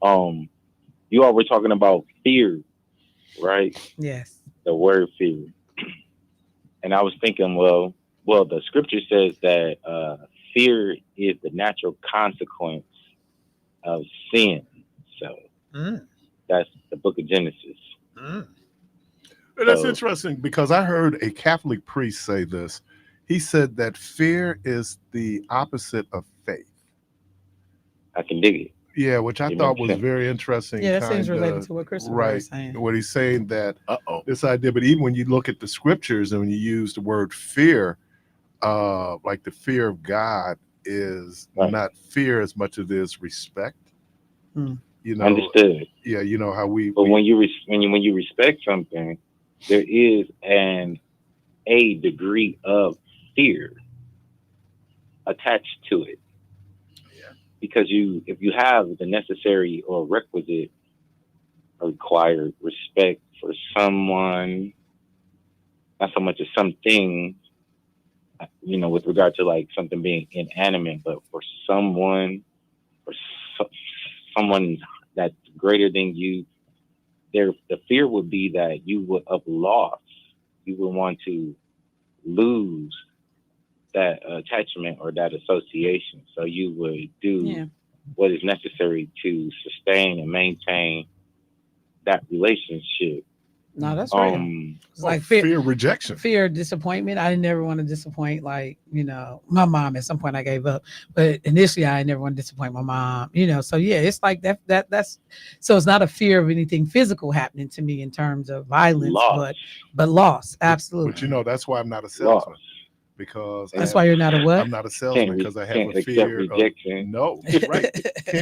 You all were talking about fear, right? Yes. The word fear. And I was thinking, well, the scripture says that fear is the natural consequence of sin. So that's the book of Genesis. And that's interesting because I heard a Catholic priest say this. He said that fear is the opposite of faith. I can dig it. Yeah, which I thought was very interesting. Yeah, that seems related to what Christopher was saying. What he's saying that this idea, but even when you look at the scriptures and when you use the word fear, like the fear of God, is Right. not fear as much as it is respect. Hmm. You know, Understood. yeah, you know how But when you respect something, there is a degree of fear attached to it. Because if you have the necessary or requisite or required respect for someone, not so much as something, you know, with regard to like something being inanimate, but for someone, or someone that's greater than you, the fear would be that you would have lost. You would want to lose that attachment or that association. So you would do what is necessary to sustain and maintain that relationship. No, that's right. It's like fear of rejection. Fear of disappointment. I never want to disappoint, like, you know, my mom. At some point I gave up. But initially I never want to disappoint my mom, you know. So yeah, it's like that's so it's not a fear of anything physical happening to me in terms of violence, Loss. but loss. Absolutely. But you know, that's why I'm not a salesman. Because That's why you're not a what? I'm not a salesman because I have can't a accept fear rejection. of no, right?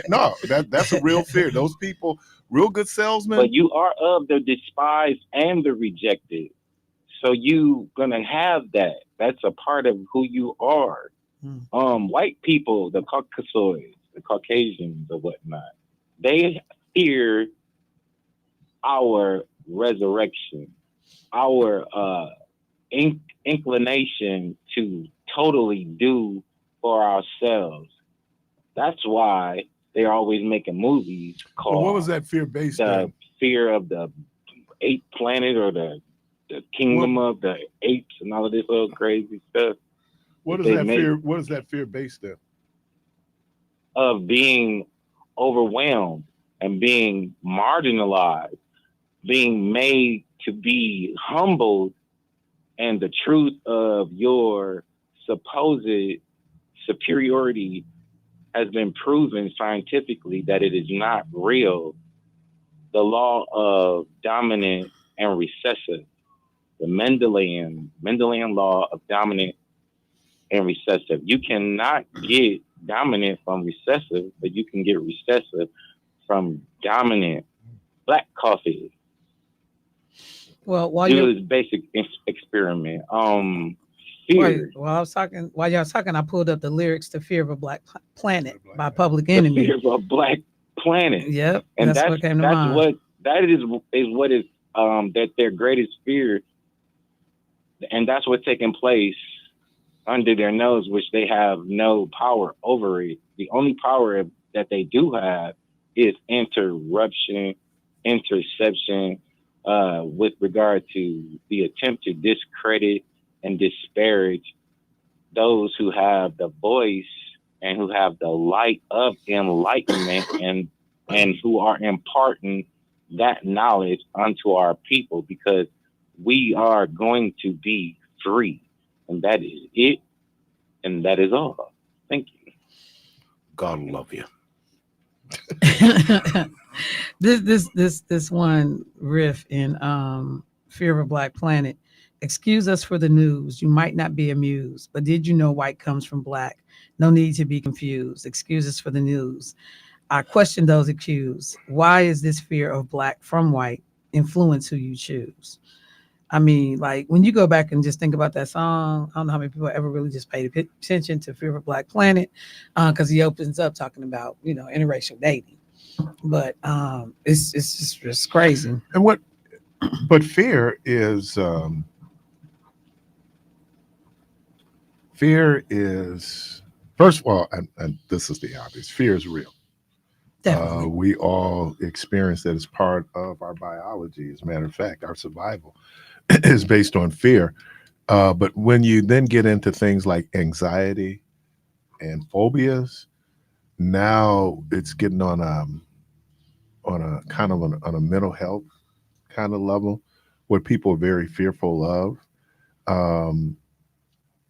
No, that's a real fear. Those people, real good salesmen. But you are of the despised and the rejected. So you gonna have that. That's a part of who you are. White people, the Caucasoids, the Caucasians or whatnot, they fear our resurrection, our inclination to totally do for ourselves. That's why they're always making movies called. Well, what was that fear based the on? Fear of the Ape Planet or the Kingdom of the Apes and all of this little crazy stuff. What is they that make fear? What is that fear based on? Of being overwhelmed and being marginalized, being made to be humbled, and the truth of your supposed superiority has been proven scientifically that it is not real. The law of dominant and recessive, the Mendelian law of dominant and recessive. You cannot get dominant from recessive, but you can get recessive from dominant. Black coffee. Well, while do you're this basic experiment. while Fear. I was talking, while y'all was talking, I pulled up the lyrics to "Fear of a Black Planet" by Public Enemy. Fear of a Black Planet. Yep, And that's what came to mind. That is what is that their greatest fear, and that's what's taking place under their nose, which they have no power over it. The only power that they do have is interception, with regard to the attempt to discredit and disparage those who have the voice and who have the light of enlightenment and who are imparting that knowledge unto our people, because we are going to be free. And that is it. And that is all. Thank you. God love you. This one riff in Fear of a Black Planet. Excuse us for the news. You might not be amused, but did you know white comes from black? No need to be confused. Excuse us for the news. I question those accused. Why is this fear of black from white influence who you choose? I mean, like when you go back and just think about that song, I don't know how many people ever really just paid attention to Fear of a Black Planet, because he opens up talking about, you know, interracial dating. But it's just crazy. And but fear is first of all, and this is the obvious, fear is real. Definitely. We all experience that as part of our biology. As a matter of fact, our survival is based on fear. But when you then get into things like anxiety and phobias, now it's getting on a kind of on a mental health kind of level where people are very fearful of.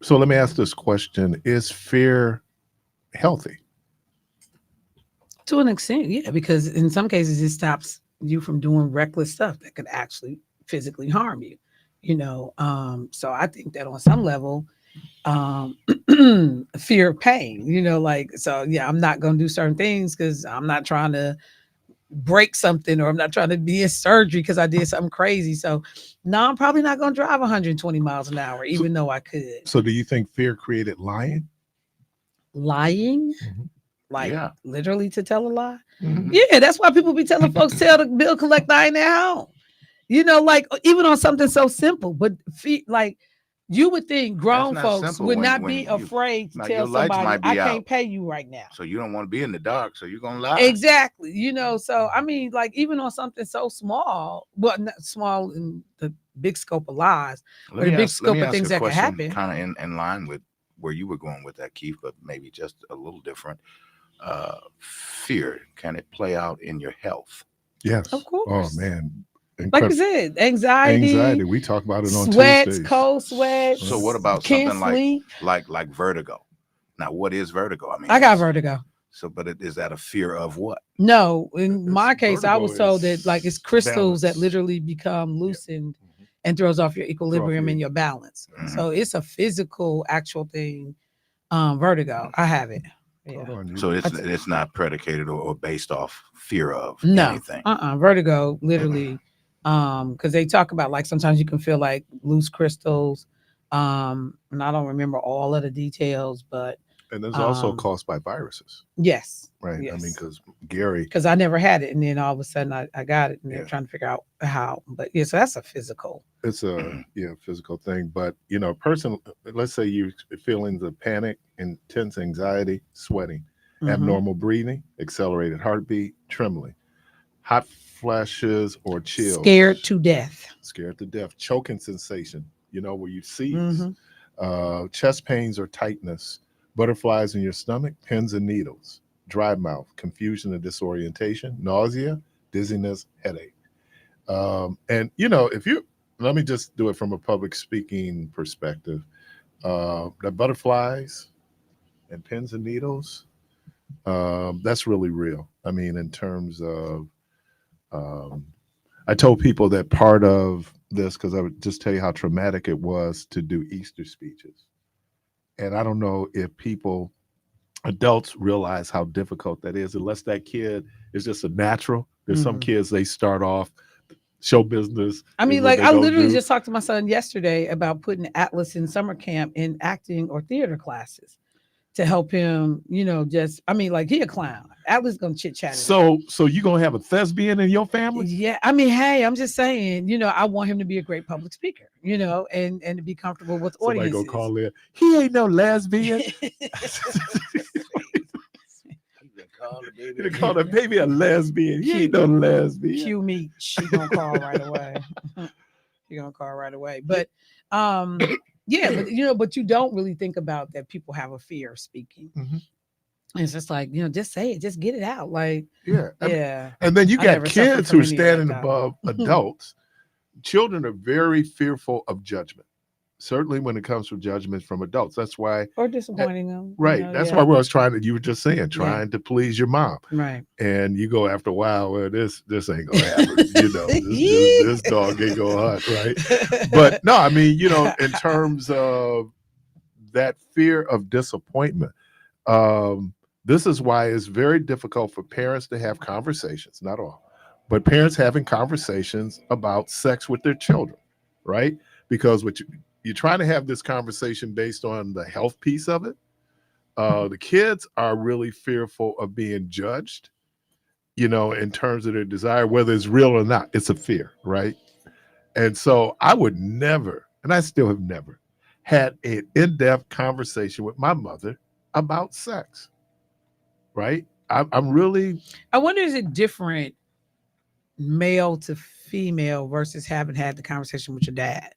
So let me ask this question: is fear healthy? To an extent, yeah, because in some cases it stops you from doing reckless stuff that could actually physically harm you. You know, so I think that on some level fear of pain, like, so yeah, I'm not going to do certain things because I'm not trying to break something, or I'm not trying to be in surgery because I did something crazy. So no, I'm probably not going to drive 120 miles an hour, even though I could. So do you think fear created lying? Lying? Mm-hmm. Like Yeah. literally to tell a lie? Mhm. Yeah, that's why people be telling folks tell the bill collector I ain't at home. Like even on something so simple, but like you would think grown not folks simple would when- not when be you- afraid to Now, tell your lights somebody might be I can't out. pay you right now. So you don't want to be in the dark, so you're gonna lie. Exactly. So I mean, like even on something so small, well, not small in the big scope of lies, or the big Let scope me of ask things a that could question, happen. kind of in line with where you were going with that, Keith, but maybe just a little different. Fear, can it play out in your health? Yes. Of course. Oh man. Like you said, anxiety. We talk about it on sweats, Tuesdays. cold sweats. So what about can't something sleep? like vertigo? Now, what is vertigo? I mean, I got vertigo. So, but is that a fear of what? No, in my case, I vertigo was told is that like it's crystals that balance. literally become loosened and throws off your equilibrium and your balance. So it's a physical, actual thing. Vertigo. I have it. Yeah. So it's not predicated or based off fear of No. anything. Vertigo, literally. Because they talk about like sometimes you can feel like loose crystals. And I don't remember all of the details, but And it's also caused by viruses. yes. Right. Yes. I mean, because Gary. Because I never had it, and then all of a sudden I got it, and they're trying to figure out how. But yeah, so that's a physical. It's a physical thing, but person. Let's say you're feeling the panic, intense anxiety, sweating, abnormal breathing, accelerated heartbeat, trembling, hot flashes or chills, Scared to death, choking sensation. Where you seize, chest pains or tightness, butterflies in your stomach, pins and needles, dry mouth, confusion and disorientation, nausea, dizziness, headache. And if you let me just do it from a public speaking perspective. The butterflies and pins and needles, that's really real. I mean, in terms of, I told people that part of this, because I would just tell you how traumatic it was to do Easter speeches. And I don't know if adults realize how difficult that is, unless that kid is just a natural. There's some kids, they start off show business. I mean, like I literally just talked to my son yesterday about putting Atlas in summer camp in acting or theater classes to help him, like he a clown. Atlas gonna chit chat. So you gonna have a thespian in your family? Yeah, I mean, hey, I'm just saying, I want him to be a great public speaker, and to be comfortable with Somebody audiences. gonna call in. He ain't no lesbian. They call the baby a lesbian. He ain't no lesbian. Cue me. She gonna call right away. She gonna call right away. But yeah, but you don't really think about that people have a fear of speaking. It's just like, just say it, just get it out. Like, yeah. And then you I got never suffered kids from who are any of standing that, above adults. Children are very fearful of judgment. Certainly when it comes to judgment from adults. That's why. Or disappointing them. Right. That's why I was you were just saying, trying to please your mom. Right. And you go after a while, well, this ain't gonna happen. This dog ain't gonna hunt, right? But no, I mean, in terms of that fear of disappointment, this is why it's very difficult for parents to have conversations, not all, but parents having conversations about sex with their children, right? Because you're trying to have this conversation based on the health piece of it. The kids are really fearful of being judged, in terms of their desire, whether it's real or not. It's a fear, right? And so I would never, and I still have never, had an in-depth conversation with my mother about sex, right? I'm really... I wonder, is it different male to female versus having had the conversation with your dad?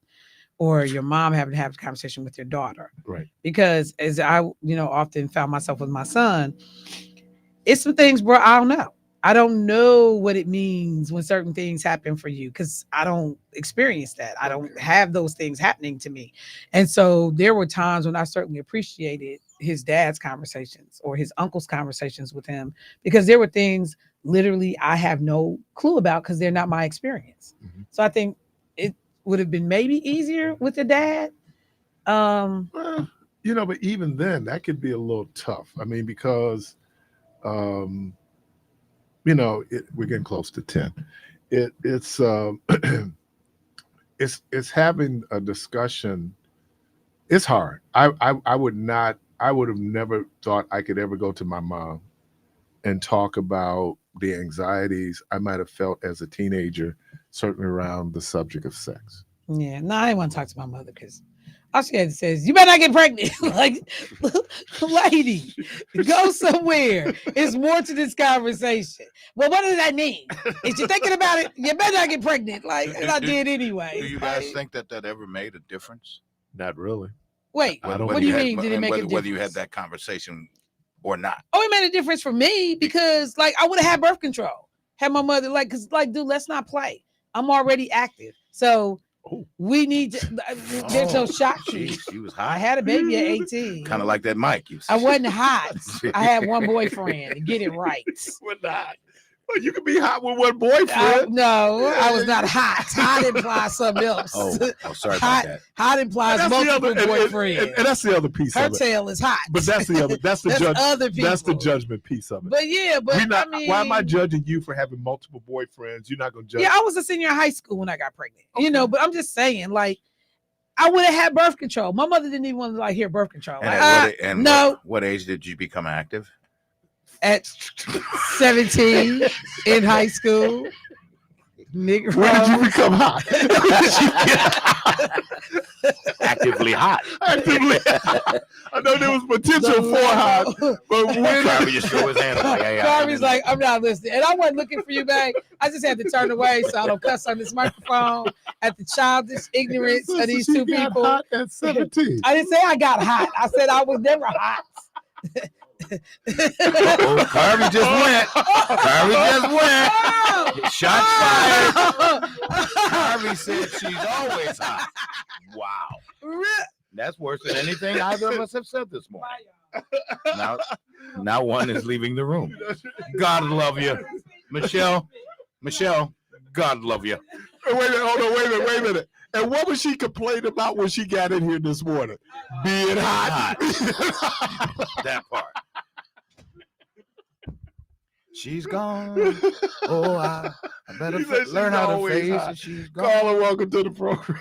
Or your mom having to have a conversation with your daughter. Right. Because as I, often found myself with my son, it's some things, bro, I don't know. I don't know what it means when certain things happen for you because I don't experience that. I don't have those things happening to me. And so there were times when I certainly appreciated his dad's conversations or his uncle's conversations with him because there were things literally I have no clue about because they're not my experience. So I think it would have been maybe easier with the dad, Well, but even then, that could be a little tough. I mean, because, we're getting close to 10. It's it's having a discussion. It's hard. I would not. I would have never thought I could ever go to my mom and talk about the anxieties I might have felt as a teenager, certainly around the subject of sex. Yeah, no, I didn't want to talk to my mother because all she had to say is, "You better not get pregnant." Like, lady, go somewhere. It's more to this conversation. Well, what does that mean? If you're thinking about it, you better not get pregnant. Like, and I did anyway. Do you guys think that ever made a difference? Not really. Wait, what do you mean? Did it make a difference? Whether you had that conversation or not? Oh, it made a difference for me because, like, I would have had birth control. Had my mother, like, because, like, dude, let's not play. I'm already active, so we need to. There's no shot treat. She was hot. I had a baby at 18. Kind of like that mic. I wasn't hot. I had one boyfriend. Get it right. We're not. Well, you can be hot with one boyfriend. No, I was not hot. Hot implies something else. Oh, sorry hot, about that. Hot implies multiple boyfriends. And that's the other piece Her of it. tail is hot. But that's the other. That's the judge. Other people. That's the judgment piece of it. But yeah, but not, I mean, why am I judging you for having multiple boyfriends? You're not gonna judge. Yeah, I was a senior in high school when I got pregnant. Okay. But I'm just saying, like, I would have had birth control. My mother didn't even want to hear birth control. And no. What age did you become active? At 17 in high school. Nigga, when did you become hot? Actively hot. Actively. I know there was potential for hot, but when Carver just threw his hand up. Carver's like, I'm not listening, and I wasn't looking for you, babe. I just had to turn away so I don't cuss on this microphone at the childish ignorance of these two people. Hot at 17. I didn't say I got hot. I said I was never hot. Carver just went. Carver just went. Shots fired. Carver said she's always hot. Wow. That's worse than anything either of us have said this morning. Now one is leaving the room. God love you. Michelle, God love you. Wait a minute, hold on, wait a minute. And what was she complaining about when she got in here this morning? Being hot. That part. She's gone. Oh, I better learn how to face it. She's gone. Caller, welcome to the program.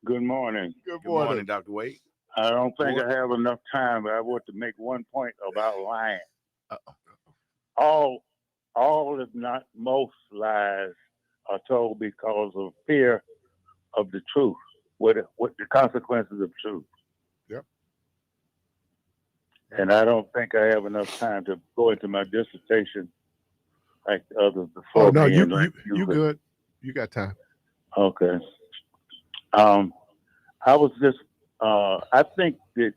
Good morning. Good morning, Dr. Wade. I don't think I have enough time, but I want to make one point about lying. All, if not most, lies are told because of fear of the truth, what the consequences of truth. Yep. And I don't think I have enough time to go into my dissertation like the others before. Oh no, me you good. You got time. Okay. I was just I think that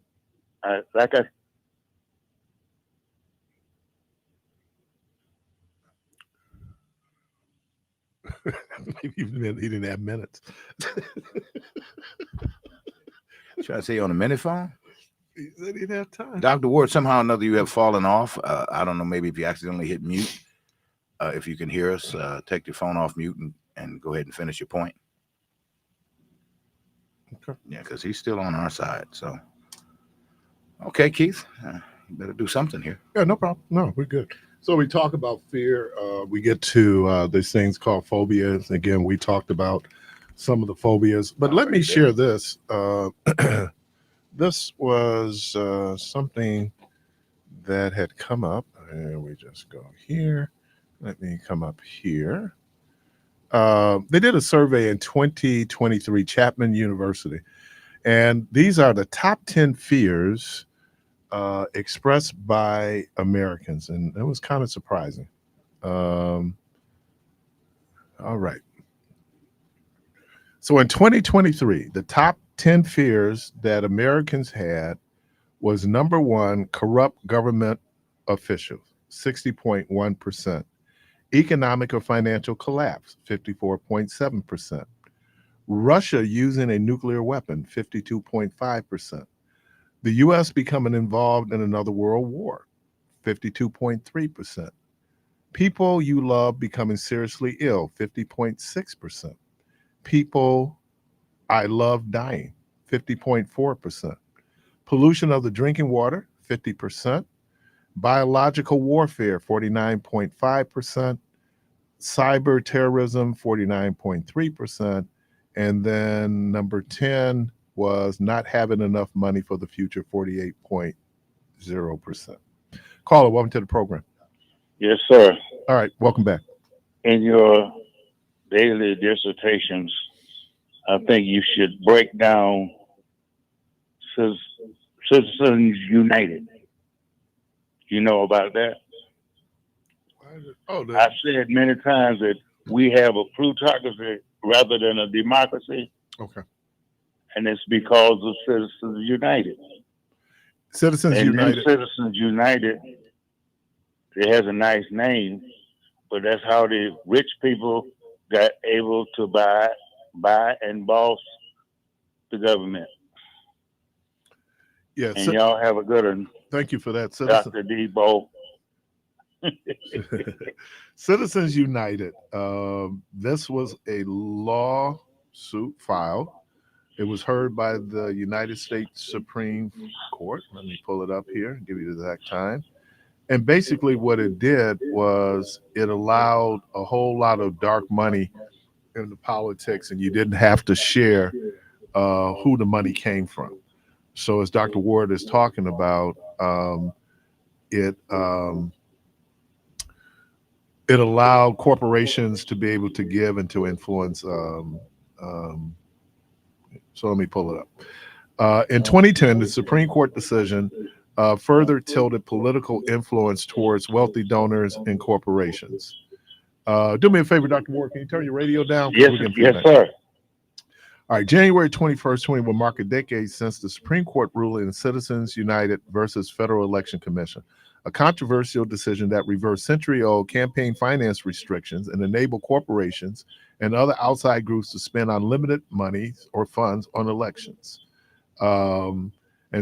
Maybe he didn't have minutes. Should I say on a minute phone? He said he didn't have time. Dr. Ward, somehow or another you have fallen off. I don't know, maybe if you accidentally hit mute. If you can hear us, take your phone off mute and go ahead and finish your point. Okay. Yeah, because he's still on our side. So, okay, Keith, you better do something here. Yeah, no problem. No, we're good. So we talk about fear. We get to these things called phobias. Again, we talked about some of the phobias, but let me share this. This was something that had come up. And we just go here. Let me come up here. They did a survey in 2023, Chapman University, and these are the top 10 fears expressed by Americans, and it was kind of surprising. All right. So in 2023, the top 10 fears that Americans had was number one, corrupt government officials, 60.1%. Economic or financial collapse, 54.7%. Russia using a nuclear weapon, 52.5%. The U.S. becoming involved in another world war, 52.3%. People you love becoming seriously ill, 50.6%. People I love dying, 50.4%. Pollution of the drinking water, 50%. Biological warfare, 49.5%. Cyber terrorism, 49.3%. And then number 10 was not having enough money for the future, 48.0%. Caller, welcome to the program. Yes, sir. All right, welcome back. In your daily dissertations, I think you should break down Citizens United. You know about that? Oh, I've said many times that we have a plutocracy rather than a democracy, okay. and it's because of Citizens United. Citizens United. Citizens United, it has a nice name, but that's how the rich people got able to buy and boss the government. Yeah, and y'all have a good one. Thank you for that, Dr. Debo. Citizens United. This was a lawsuit filed. It was heard by the United States Supreme Court. Let me pull it up here and give you the exact time. And basically what it did was it allowed a whole lot of dark money in the politics, and you didn't have to share who the money came from. So as Dr. Ward is talking about, it allowed corporations to be able to give and to influence. So let me pull it up. In 2010, the Supreme Court decision further tilted political influence towards wealthy donors and corporations. Do me a favor, Dr. Ward, can you turn your radio down? Yes, sir. All right, January 21st, 20 will mark a decade since the Supreme Court ruling in Citizens United versus Federal Election Commission, a controversial decision that reversed century-old campaign finance restrictions and enabled corporations and other outside groups to spend unlimited money or funds on elections. And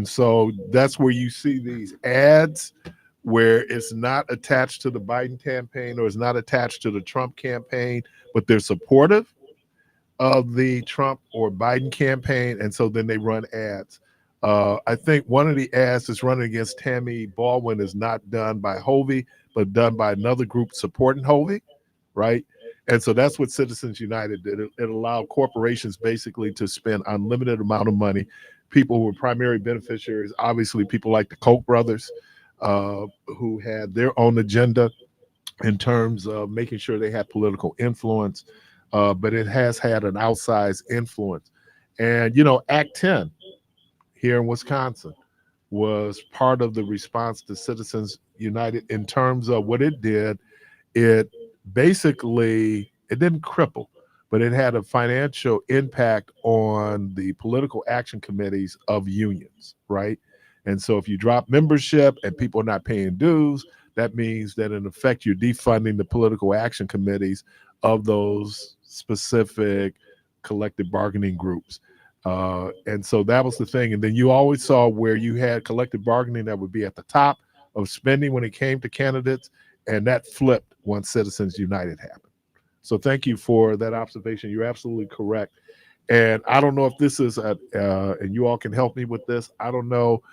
so that's where you see these ads where it's not attached to the Biden campaign or it's not attached to the Trump campaign, but they're supportive of the Trump or Biden campaign, and so then they run ads. I think one of the ads that's running against Tammy Baldwin is not done by Hovey, but done by another group supporting Hovey, right? And so that's what Citizens United did. It allowed corporations basically to spend unlimited amount of money. People who were primary beneficiaries, obviously people like the Koch brothers, who had their own agenda in terms of making sure they had political influence. But it has had an outsized influence. And, you know, Act 10 here in Wisconsin was part of the response to Citizens United in terms of what it did. It basically, it didn't cripple, but it had a financial impact on the political action committees of unions, right? And so if you drop membership and people are not paying dues, that means that in effect, you're defunding the political action committees of those specific collective bargaining groups. And so that was the thing. And then you always saw where you had collective bargaining that would be at the top of spending when it came to candidates, and that flipped once Citizens United happened. So thank you for that observation. You're absolutely correct. And I don't know if this is, and you all can help me with this. I don't know.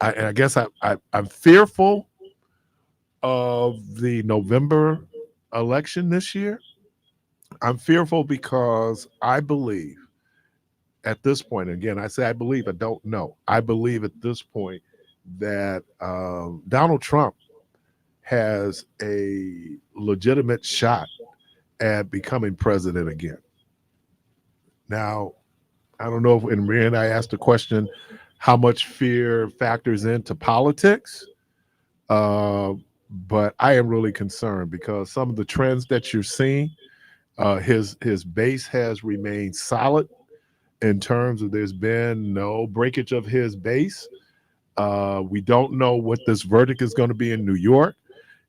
I guess I'm fearful of the November election this year. I'm fearful because I believe at this point, again, I say I believe, I don't know. I believe at this point that Donald Trump has a legitimate shot at becoming president again. Now, I don't know if, and Maria and I asked the question, how much fear factors into politics? But I am really concerned because some of the trends that you're seeing, his base has remained solid in terms of there's been no breakage of his base. We don't know what this verdict is going to be in New York.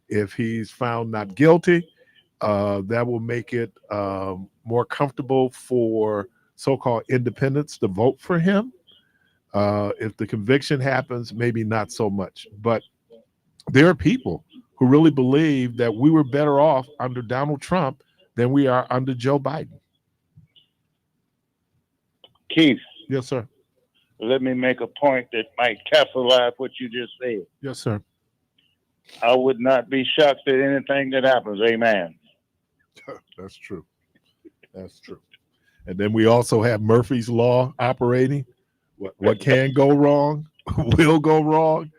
If he's found not guilty, that will make it more comfortable for so-called independents to vote for him. If the conviction happens, maybe not so much. But there are people who really believe that we were better off under Donald Trump than we are under Joe Biden. Keith. Yes, sir. let me make a point that might capitalize what you just said. Yes, sir. I would not be shocked at anything that happens. Amen. That's true. That's true. And then we also have Murphy's Law operating. What can go wrong will go wrong.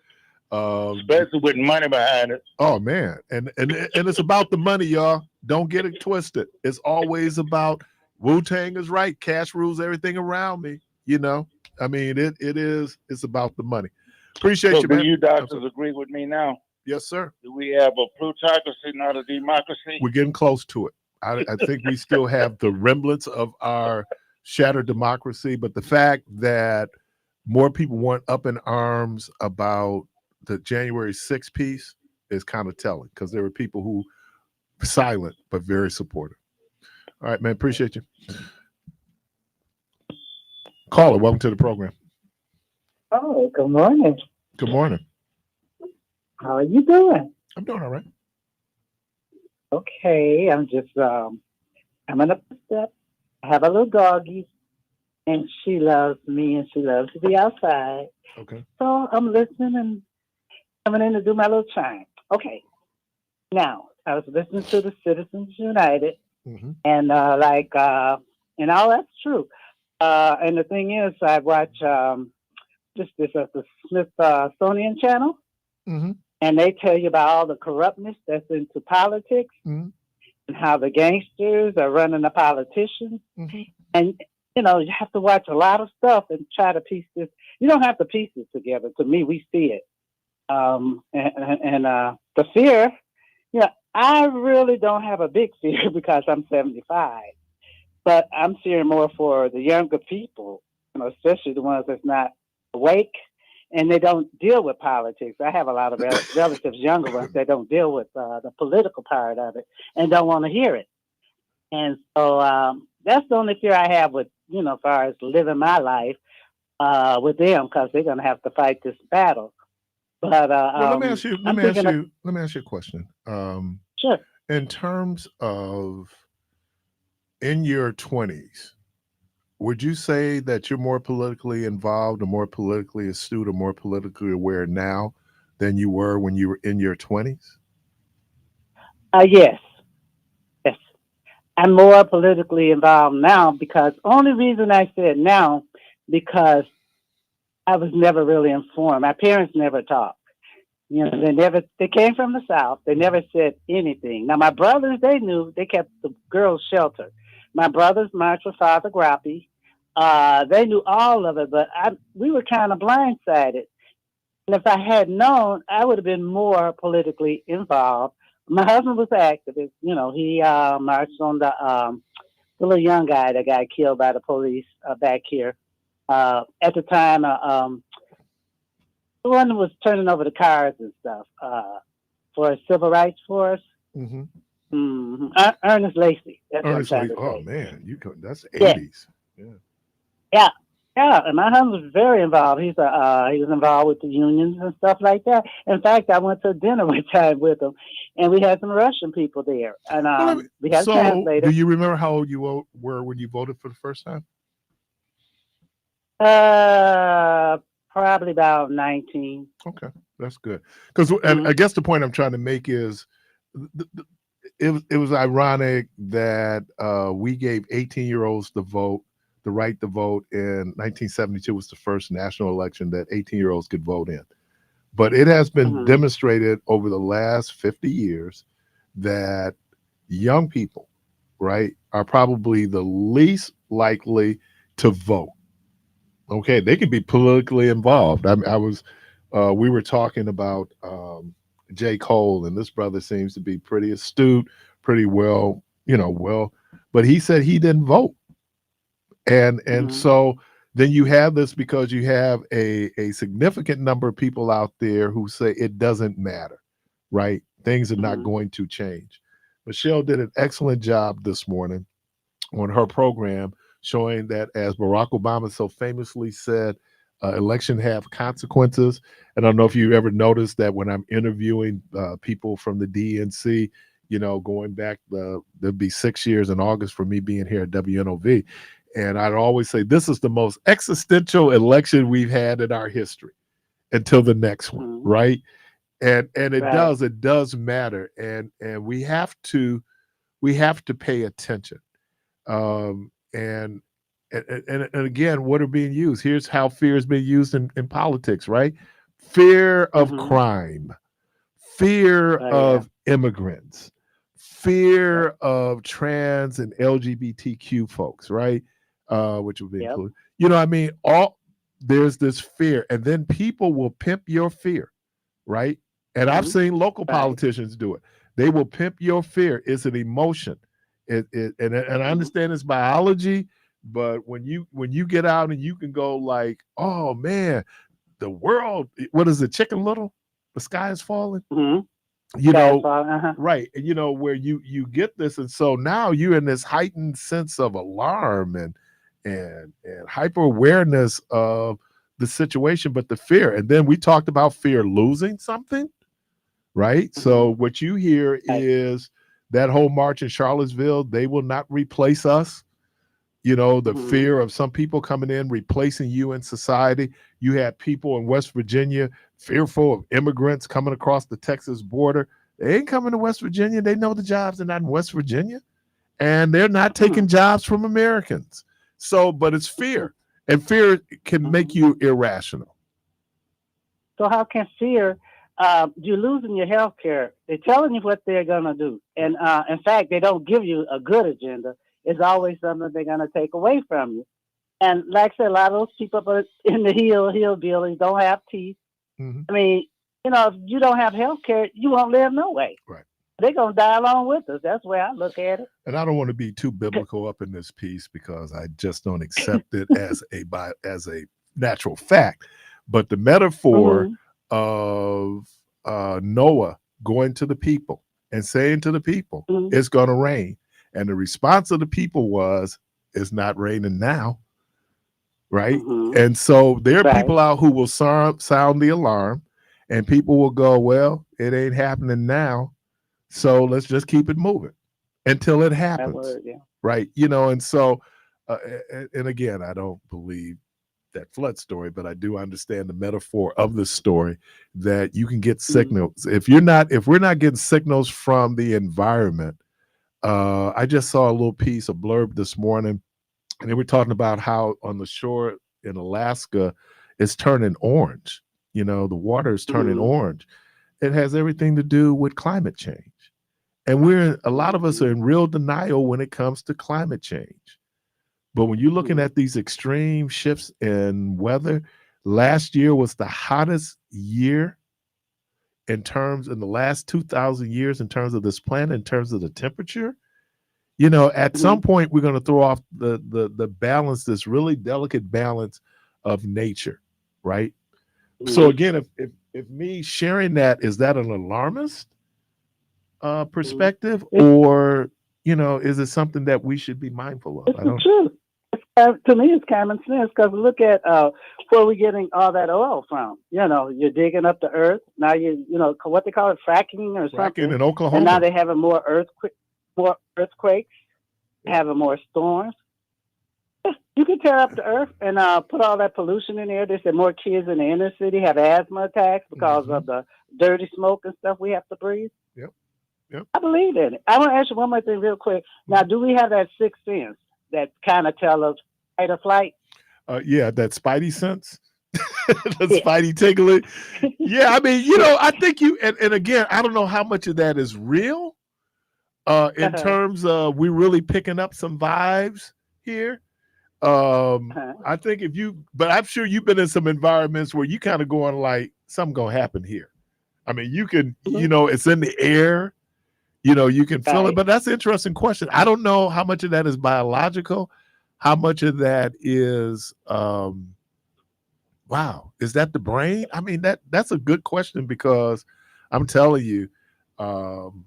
Especially with money behind it. Oh man, and it's about the money, y'all. Don't get it twisted. It's always about Wu-Tang is right. Cash rules everything around me. You know, I mean, it's about the money. Appreciate So you, do man. you doctors agree with me now? Yes, sir. Do we have a plutocracy, not a democracy? We're getting close to it. I think we still have the remnants of our shattered democracy, but the fact that more people weren't up in arms about the January 6th piece is kind of telling, because there were people who were silent but very supportive. All right, man. Appreciate you. Caller, welcome to the program. Oh, good morning. Good morning. How are you doing? I'm doing all right. Okay, I'm just I'm in a step. I have a little doggy, and she loves me, and she loves to be outside. Okay. So I'm listening and coming in to do my little chime. Okay. Now I was listening to the Citizens United, and and all that's true. And the thing is, I watch the Smithsonian channel. And they tell you about all the corruptness that's into politics and how the gangsters are running the politicians. And, you know, you have to watch a lot of stuff and try to piece this. You don't have to piece it together. To me, we see it. The fear, you know, I really don't have a big fear because I'm 75. But I'm fearing more for the younger people, you know, especially the ones that's not awake. And they don't deal with politics. I have a lot of relatives, younger ones, that don't deal with the political part of it and don't want to hear it. And so that's the only fear I have with, you know, as far as living my life with them, because they're going to have to fight this battle. But well, let me ask you a question. Sure. In terms of in your 20s, would you say that you're more politically involved or more politically astute or more politically aware now than you were when you were in your 20s? Yes. Yes. I'm more politically involved now, because only reason I said now, because I was never really informed. My parents never talked. You know, they came from the South. They never said anything. Now, my brothers, they knew. They kept the girls sheltered. My brothers marched with Father Grappi. They knew all of it, but we were kind of blindsided. And if I had known, I would have been more politically involved. My husband was an activist. You know, he marched on the little young guy that got killed by the police back here. At the time, the one who was turning over the cars and stuff for a civil rights force. Ernest Lacey. That's Ernest what I'm Lacey. trying to say. Oh man, that's 80s. Yeah. Yeah, and my husband was very involved. He was involved with the unions and stuff like that. In fact, I went to dinner one time with him, and we had some Russian people there, and we had a translator. Do you remember how old you were when you voted for the first time? Probably about 19. Okay, that's good. Because I guess the point I'm trying to make is, it was ironic that we gave 18-year-olds the right to vote in 1972 was the first national election that 18-year-olds could vote in. But it has been demonstrated over the last 50 years that young people, right, are probably the least likely to vote. Okay, they can be politically involved. We were talking about J. Cole, and this brother seems to be pretty astute, pretty well, but he said he didn't vote. And so then you have this because you have a significant number of people out there who say it doesn't matter, right? Things are not going to change. Michelle did an excellent job this morning on her program, showing that, as Barack Obama so famously said, election have consequences. And I don't know if you ever noticed that when I'm interviewing people from the DNC, going back, there'll be 6 years in August for me being here at WNOV. And I'd always say this is the most existential election we've had in our history until the next one, right? And it does matter, and we have to pay attention. And again, what are being used? Here's how fear is being used in politics, right? Fear of crime, fear of immigrants, fear of trans and LGBTQ folks, right? Which will be included. You know what I mean? There's this fear, and then people will pimp your fear, right? And I've seen local politicians do it. They will pimp your fear. It's an emotion. And I understand it's biology, but when you get out and you can go like, oh man, the world, what is it, Chicken Little? The sky is falling. You know, right. And you know, where you get this, and so now you're in this heightened sense of alarm and hyper awareness of the situation, but the fear. And then we talked about fear losing something, right? So what you hear is that whole march in Charlottesville, they will not replace us. You know, the fear of some people coming in, replacing you in society. You had people in West Virginia fearful of immigrants coming across the Texas border. They ain't coming to West Virginia. They know the jobs are not in West Virginia. And they're not taking jobs from Americans. So, but it's fear. And fear can make you irrational. So how can fear, you're losing your health care. They're telling you what they're going to do. And in fact, they don't give you a good agenda. It's always something they're going to take away from you. And like I said, a lot of those people up in the hillbillies don't have teeth. I mean, you know, if you don't have health care, you won't live no way. Right. They're going to die along with us. That's the way I look at it. And I don't want to be too biblical up in this piece because I just don't accept it as a natural fact. But the metaphor of Noah going to the people and saying to the people, it's going to rain. And the response of the people was, it's not raining now. Right. And so there are people out who will sound the alarm, and people will go, well, it ain't happening now. So let's just keep it moving until it happens. Right. You know, and so, and again, I don't believe that flood story, but I do understand the metaphor of the story that you can get signals. If we're not getting signals from the environment, I just saw a little piece, a blurb this morning, and they were talking about how on the shore in Alaska, it's turning orange. You know, the water is turning orange. It has everything to do with climate change. And a lot of us are in real denial when it comes to climate change. But when you're looking at these extreme shifts in weather, last year was the hottest year in the last 2,000 years in terms of this planet, in terms of the temperature. You know, at some point, we're going to throw off the balance, this really delicate balance of nature, right? So again, if me sharing that, is that an alarmist perspective, or, you know, is it something that we should be mindful of? It's the truth. To me, it's common sense, because look at where we're getting all that oil from. You know, you're digging up the earth. Now you know what they call it, fracking or something. Fracking in Oklahoma. And now they're having more earthquakes, having more storms. You can tear up the earth and put all that pollution in there. They said more kids in the inner city have asthma attacks because of the dirty smoke and stuff we have to breathe. Yep. I believe in it. I want to ask you one more thing real quick. Now, do we have that sixth sense that kind of tell us fight or flight? Yeah, that spidey sense. The spidey tingling. Yeah, I mean, you know, I think and again, I don't know how much of that is real in terms of we really picking up some vibes here. I think but I'm sure you've been in some environments where you kind of going like, something gonna happen here. I mean, you can, you know, it's in the air, you know, you can feel it, but that's an interesting question. I don't know how much of that is biological, how much of that is, wow, is that the brain? I mean, that's a good question, because I'm telling you, and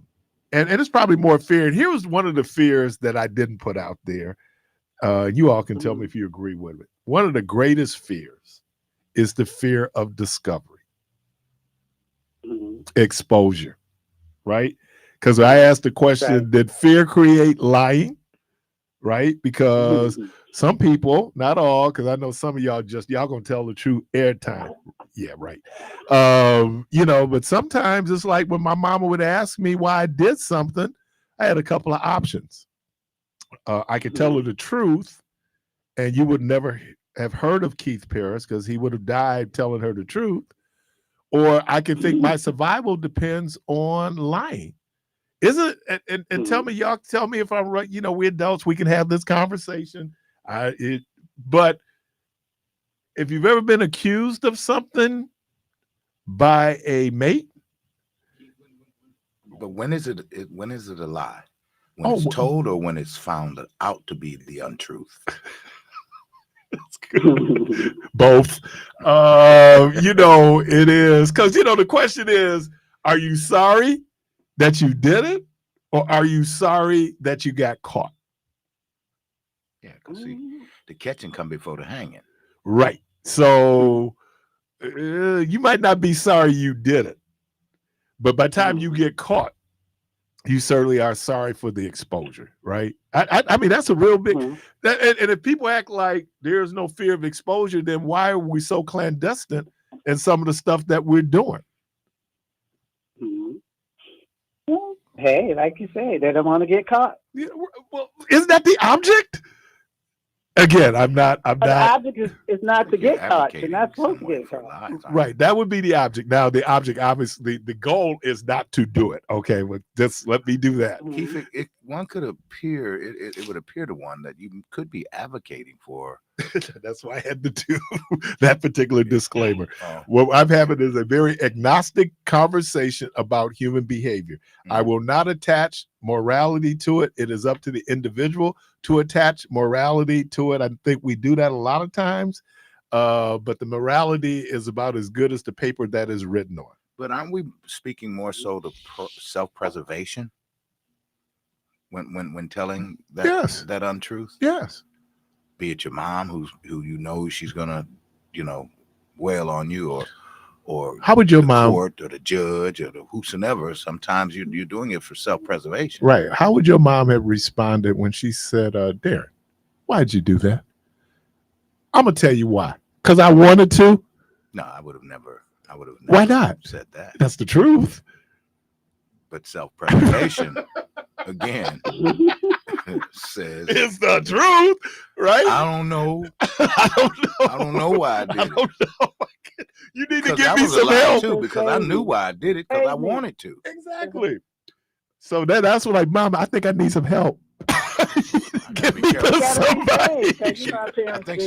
it's probably more fear. And here was one of the fears that I didn't put out there. You all can tell me if you agree with it. One of the greatest fears is the fear of discovery, exposure, right? Because I asked the question, did fear create lying, right? Because Some people, not all, because I know some of y'all gonna tell the truth airtime. Yeah, right. But sometimes it's like when my mama would ask me why I did something, I had a couple of options. I could tell her the truth, and you would never have heard of Keith Parris because he would have died telling her the truth. Or I could think my survival depends on lying. Isn't it? And tell me, y'all, tell me if I'm right. We're adults, we can have this conversation. But if you've ever been accused of something by a mate, but when is it a lie? When it's told or when it's found out to be the untruth? Both. It is because the question is, are you sorry that you did it, or are you sorry that you got caught? Yeah, because see, the catching come before the hanging. Right. So you might not be sorry you did it, but by the time you get caught, you certainly are sorry for the exposure, right? I mean, that's a real big. And if people act like there's no fear of exposure, then why are we so clandestine in some of the stuff that we're doing? Well, hey, like you say, they don't want to get caught. Yeah, well, isn't that the object? Again, I'm not. The object is not to get caught. You're not supposed to get caught. Right. That would be the object. Now, the object, obviously, the goal is not to do it. Okay, well, just let me do that. Keith, one could appear, it would appear to one that you could be advocating for. That's why I had to do that particular disclaimer. What I'm having is a very agnostic conversation about human behavior. I will not attach morality to it. It is up to the individual to attach morality to it. I think we do that a lot of times, but the morality is about as good as the paper that is written on. But aren't we speaking more so to self-preservation when telling that that untruth? Yes. Be it your mom who she's gonna wail on you, or how would your mom, court or the judge or the whosoever? Sometimes you're doing it for self-preservation. Right. How would your mom have responded when she said, Darren, why'd you do that? I'm gonna tell you why. Because I wanted to. No, I would have never. Why not? Said that. That's the truth. But self-preservation, again, says it's the truth, right? I don't know. I don't know why I did it. You need to give me some help too, because I knew why I did it, because I wanted to. Exactly. So that's what, like, Mom, I think I need some help. Give me somebody. I think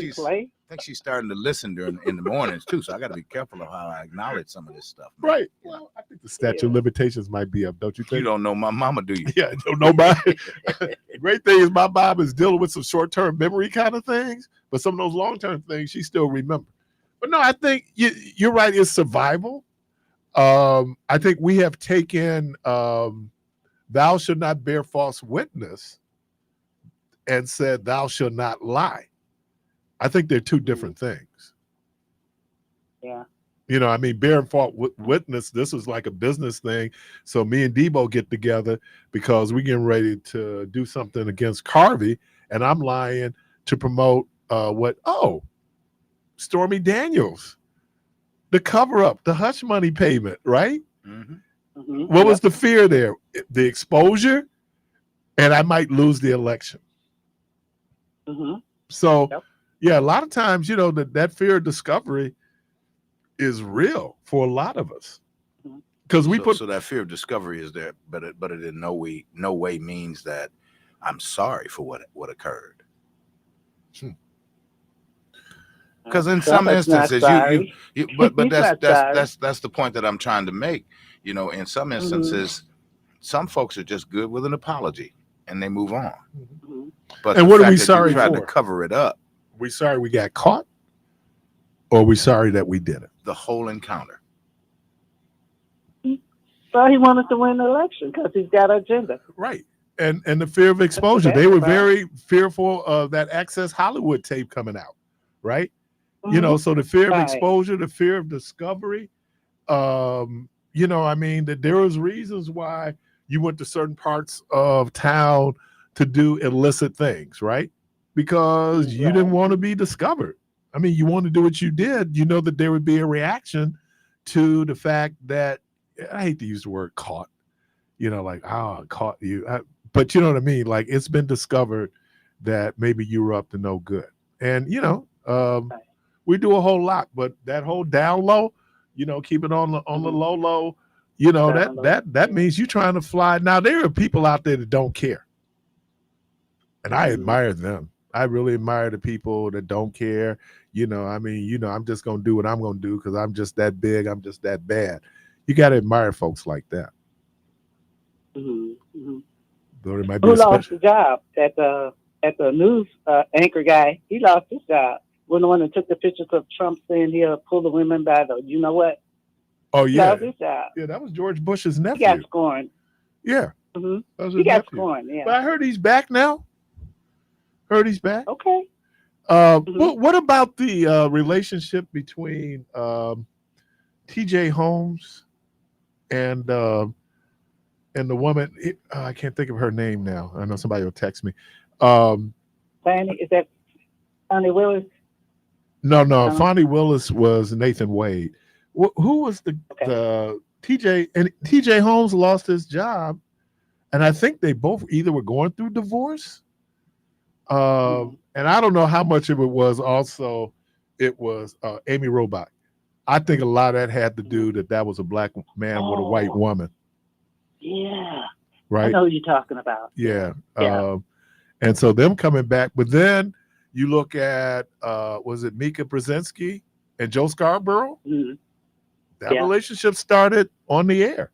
she's starting to listen in the mornings too. So I got to be careful of how I acknowledge some of this stuff. Man. Right. Well, I think the statute of limitations might be up, don't you think? You don't know my mama, do you? Yeah, I don't know my. The great thing is my mom is dealing with some short-term memory kind of things, but some of those long-term things she still remembers. But no, I think you're right. It's survival. I think we have taken "thou shalt not bear false witness" and said "thou shalt not lie." I think they're two different things. Yeah. I mean, bearing false witness, this is like a business thing. So me and Debo get together because we're getting ready to do something against Carvey, and I'm lying to promote Stormy Daniels, the cover-up, the hush money payment, right? Mm-hmm. What was the fear there? The exposure, and I might lose the election. Mm-hmm. So, yeah, a lot of times, that fear of discovery is real for a lot of us, because so that fear of discovery is there, but it in no way means that I'm sorry for what occurred. Because in some instances, but that's the point that I'm trying to make. In some instances, some folks are just good with an apology and they move on. Mm-hmm. But and what are we sorry for? Tried to cover it up. We sorry we got caught, or are we sorry that we did it? The whole encounter. Well, he wanted to win the election because he's got an agenda. Right. And the fear of exposure. They were very fearful of that Access Hollywood tape coming out, right? Mm-hmm. So the fear of exposure, the fear of discovery, I mean, that there was reasons why you went to certain parts of town to do illicit things, right? because you didn't want to be discovered. I mean, you want to do what you did. You know that there would be a reaction to the fact that, I hate to use the word caught, like, oh, I caught you. But you know what I mean? Like, it's been discovered that maybe you were up to no good. And, we do a whole lot, but that whole down low, keep it on the low, that means you're trying to fly. Now, there are people out there that don't care. And I admire them. I really admire the people that don't care. I'm just going to do what I'm going to do because I'm just that big. I'm just that bad. You got to admire folks like that. Mm-hmm. Though there might be Who lost the job at the news anchor guy? He lost his job. When the one that took the pictures of Trump saying he'll pull the women by the, you know what? Oh, He yeah. lost his job. Yeah, that was George Bush's nephew. He got scorned. Yeah. Mm-hmm. That was He his got nephew. scorned, yeah. But I heard he's back now. Heard he's back. Okay. What about the relationship between T.J. Holmes and the woman? I can't think of her name now. I know somebody will text me. Fannie, is that Fannie Willis? No. Fonnie Willis was Nathan Wade. Who was the TJ? And TJ Holmes lost his job, and I think they both either were going through divorce. And I don't know how much of it was. Also, it was Amy Robach. I think a lot of that had to do that was a black man with a white woman. Yeah. Right. I know who you're talking about. Yeah. Yeah. And so them coming back, but then you look at was it Mika Brzezinski and Joe Scarborough? Mm-hmm. That relationship started on the air.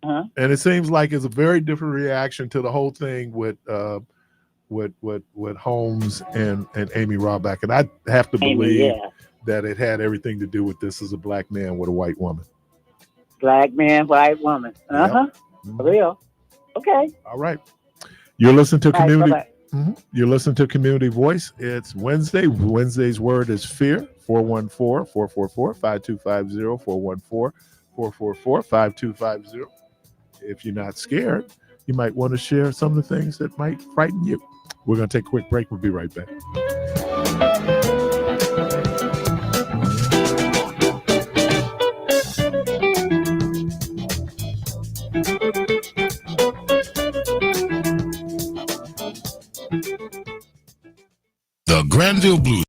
Uh-huh. And it seems like it's a very different reaction to the whole thing with Holmes and Amy Robach. And I have to believe that it had everything to do with this as a black man with a white woman. Black man, white woman. Uh-huh. Yep. For real. Okay. All right. You're listening to Community. Right, You're listening to Community Voice. It's Wednesday. Wednesday's word is fear. 414-444-5250. 414-444-5250. If you're not scared, you might want to share some of the things that might frighten you. We're going to take a quick break. We'll be right back. The Granville Blues.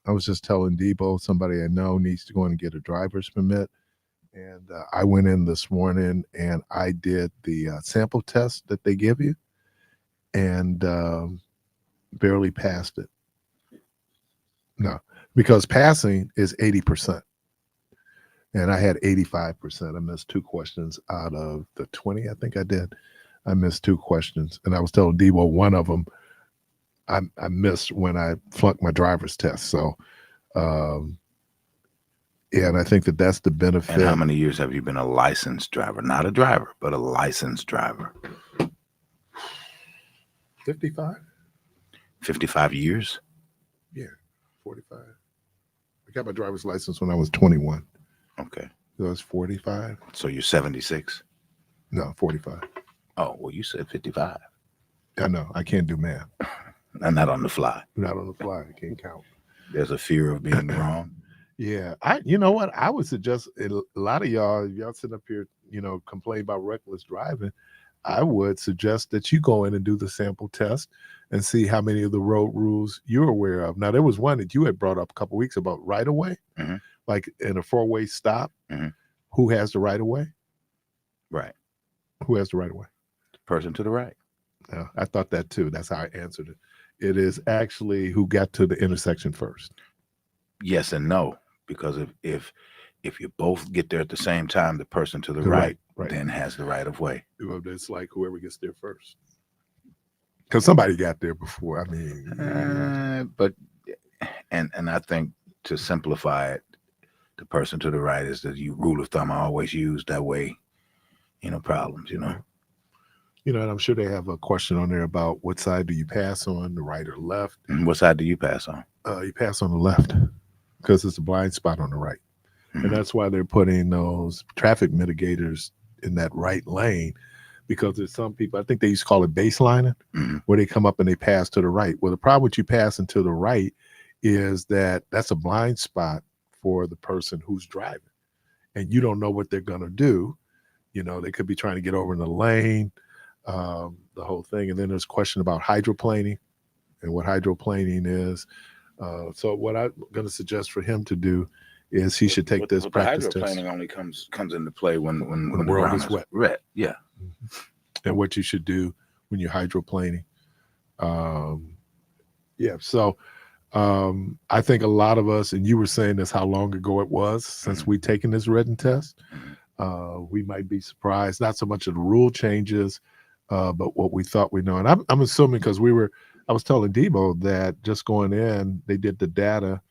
I was just telling Debo, somebody I know needs to go in and get a driver's permit. And I went in this morning and I did the sample test that they give you and barely passed it. No, because passing is 80%. And I had 85%. I missed 2 questions out of the 20, I think I did. I missed 2 questions. And I was telling Debo one of them I missed when I flunked my driver's test. So, yeah, and I think that that's the benefit. And how many years have you been a licensed driver? Not a driver, but a licensed driver. 55? 55 years? Yeah, 45. I got my driver's license when I was 21. Okay. So I was 45. So you're 76? No, 45. Oh, well, you said 55. I know. I can't do math. And not on the fly. Not on the fly. I can't count. There's a fear of being wrong. Yeah, you know what? I would suggest a lot of y'all sitting up here, complain about reckless driving. I would suggest that you go in and do the sample test and see how many of the road rules you're aware of. Now, there was one that you had brought up a couple weeks about right of way, like in a 4-way stop. Who has the right of way? Right. Who has the right of way? The person to the right. Yeah, I thought that too. That's how I answered it. It is actually who got to the intersection first. Yes and no. Because if you both get there at the same time, the person to the right then has the right of way. It's like whoever gets there first. Because somebody got there before. I mean, but I think to simplify it, the person to the right is the rule of thumb I always use. That way, problems. And I'm sure they have a question on there about what side do you pass on, the right or left? And what side do you pass on? You pass on the left. Because it's a blind spot on the right. And that's why they're putting those traffic mitigators in that right lane, because there's some people, I think they used to call it baselining, where they come up and they pass to the right. Well, the problem with you passing to the right is that that's a blind spot for the person who's driving. And you don't know what they're going to do. They could be trying to get over in the lane, the whole thing. And then there's a question about hydroplaning and what hydroplaning is. So what I'm going to suggest for him to do is he should take this practice the hydroplaning test. only comes into play when the world is wet. Red, yeah. And what you should do when you're hydroplaning. So I think a lot of us, and you were saying this how long ago it was since we've taken this written test. We might be surprised, not so much of the rule changes, but what we thought we know. And I'm assuming because I was telling Debo that just going in, they did the data.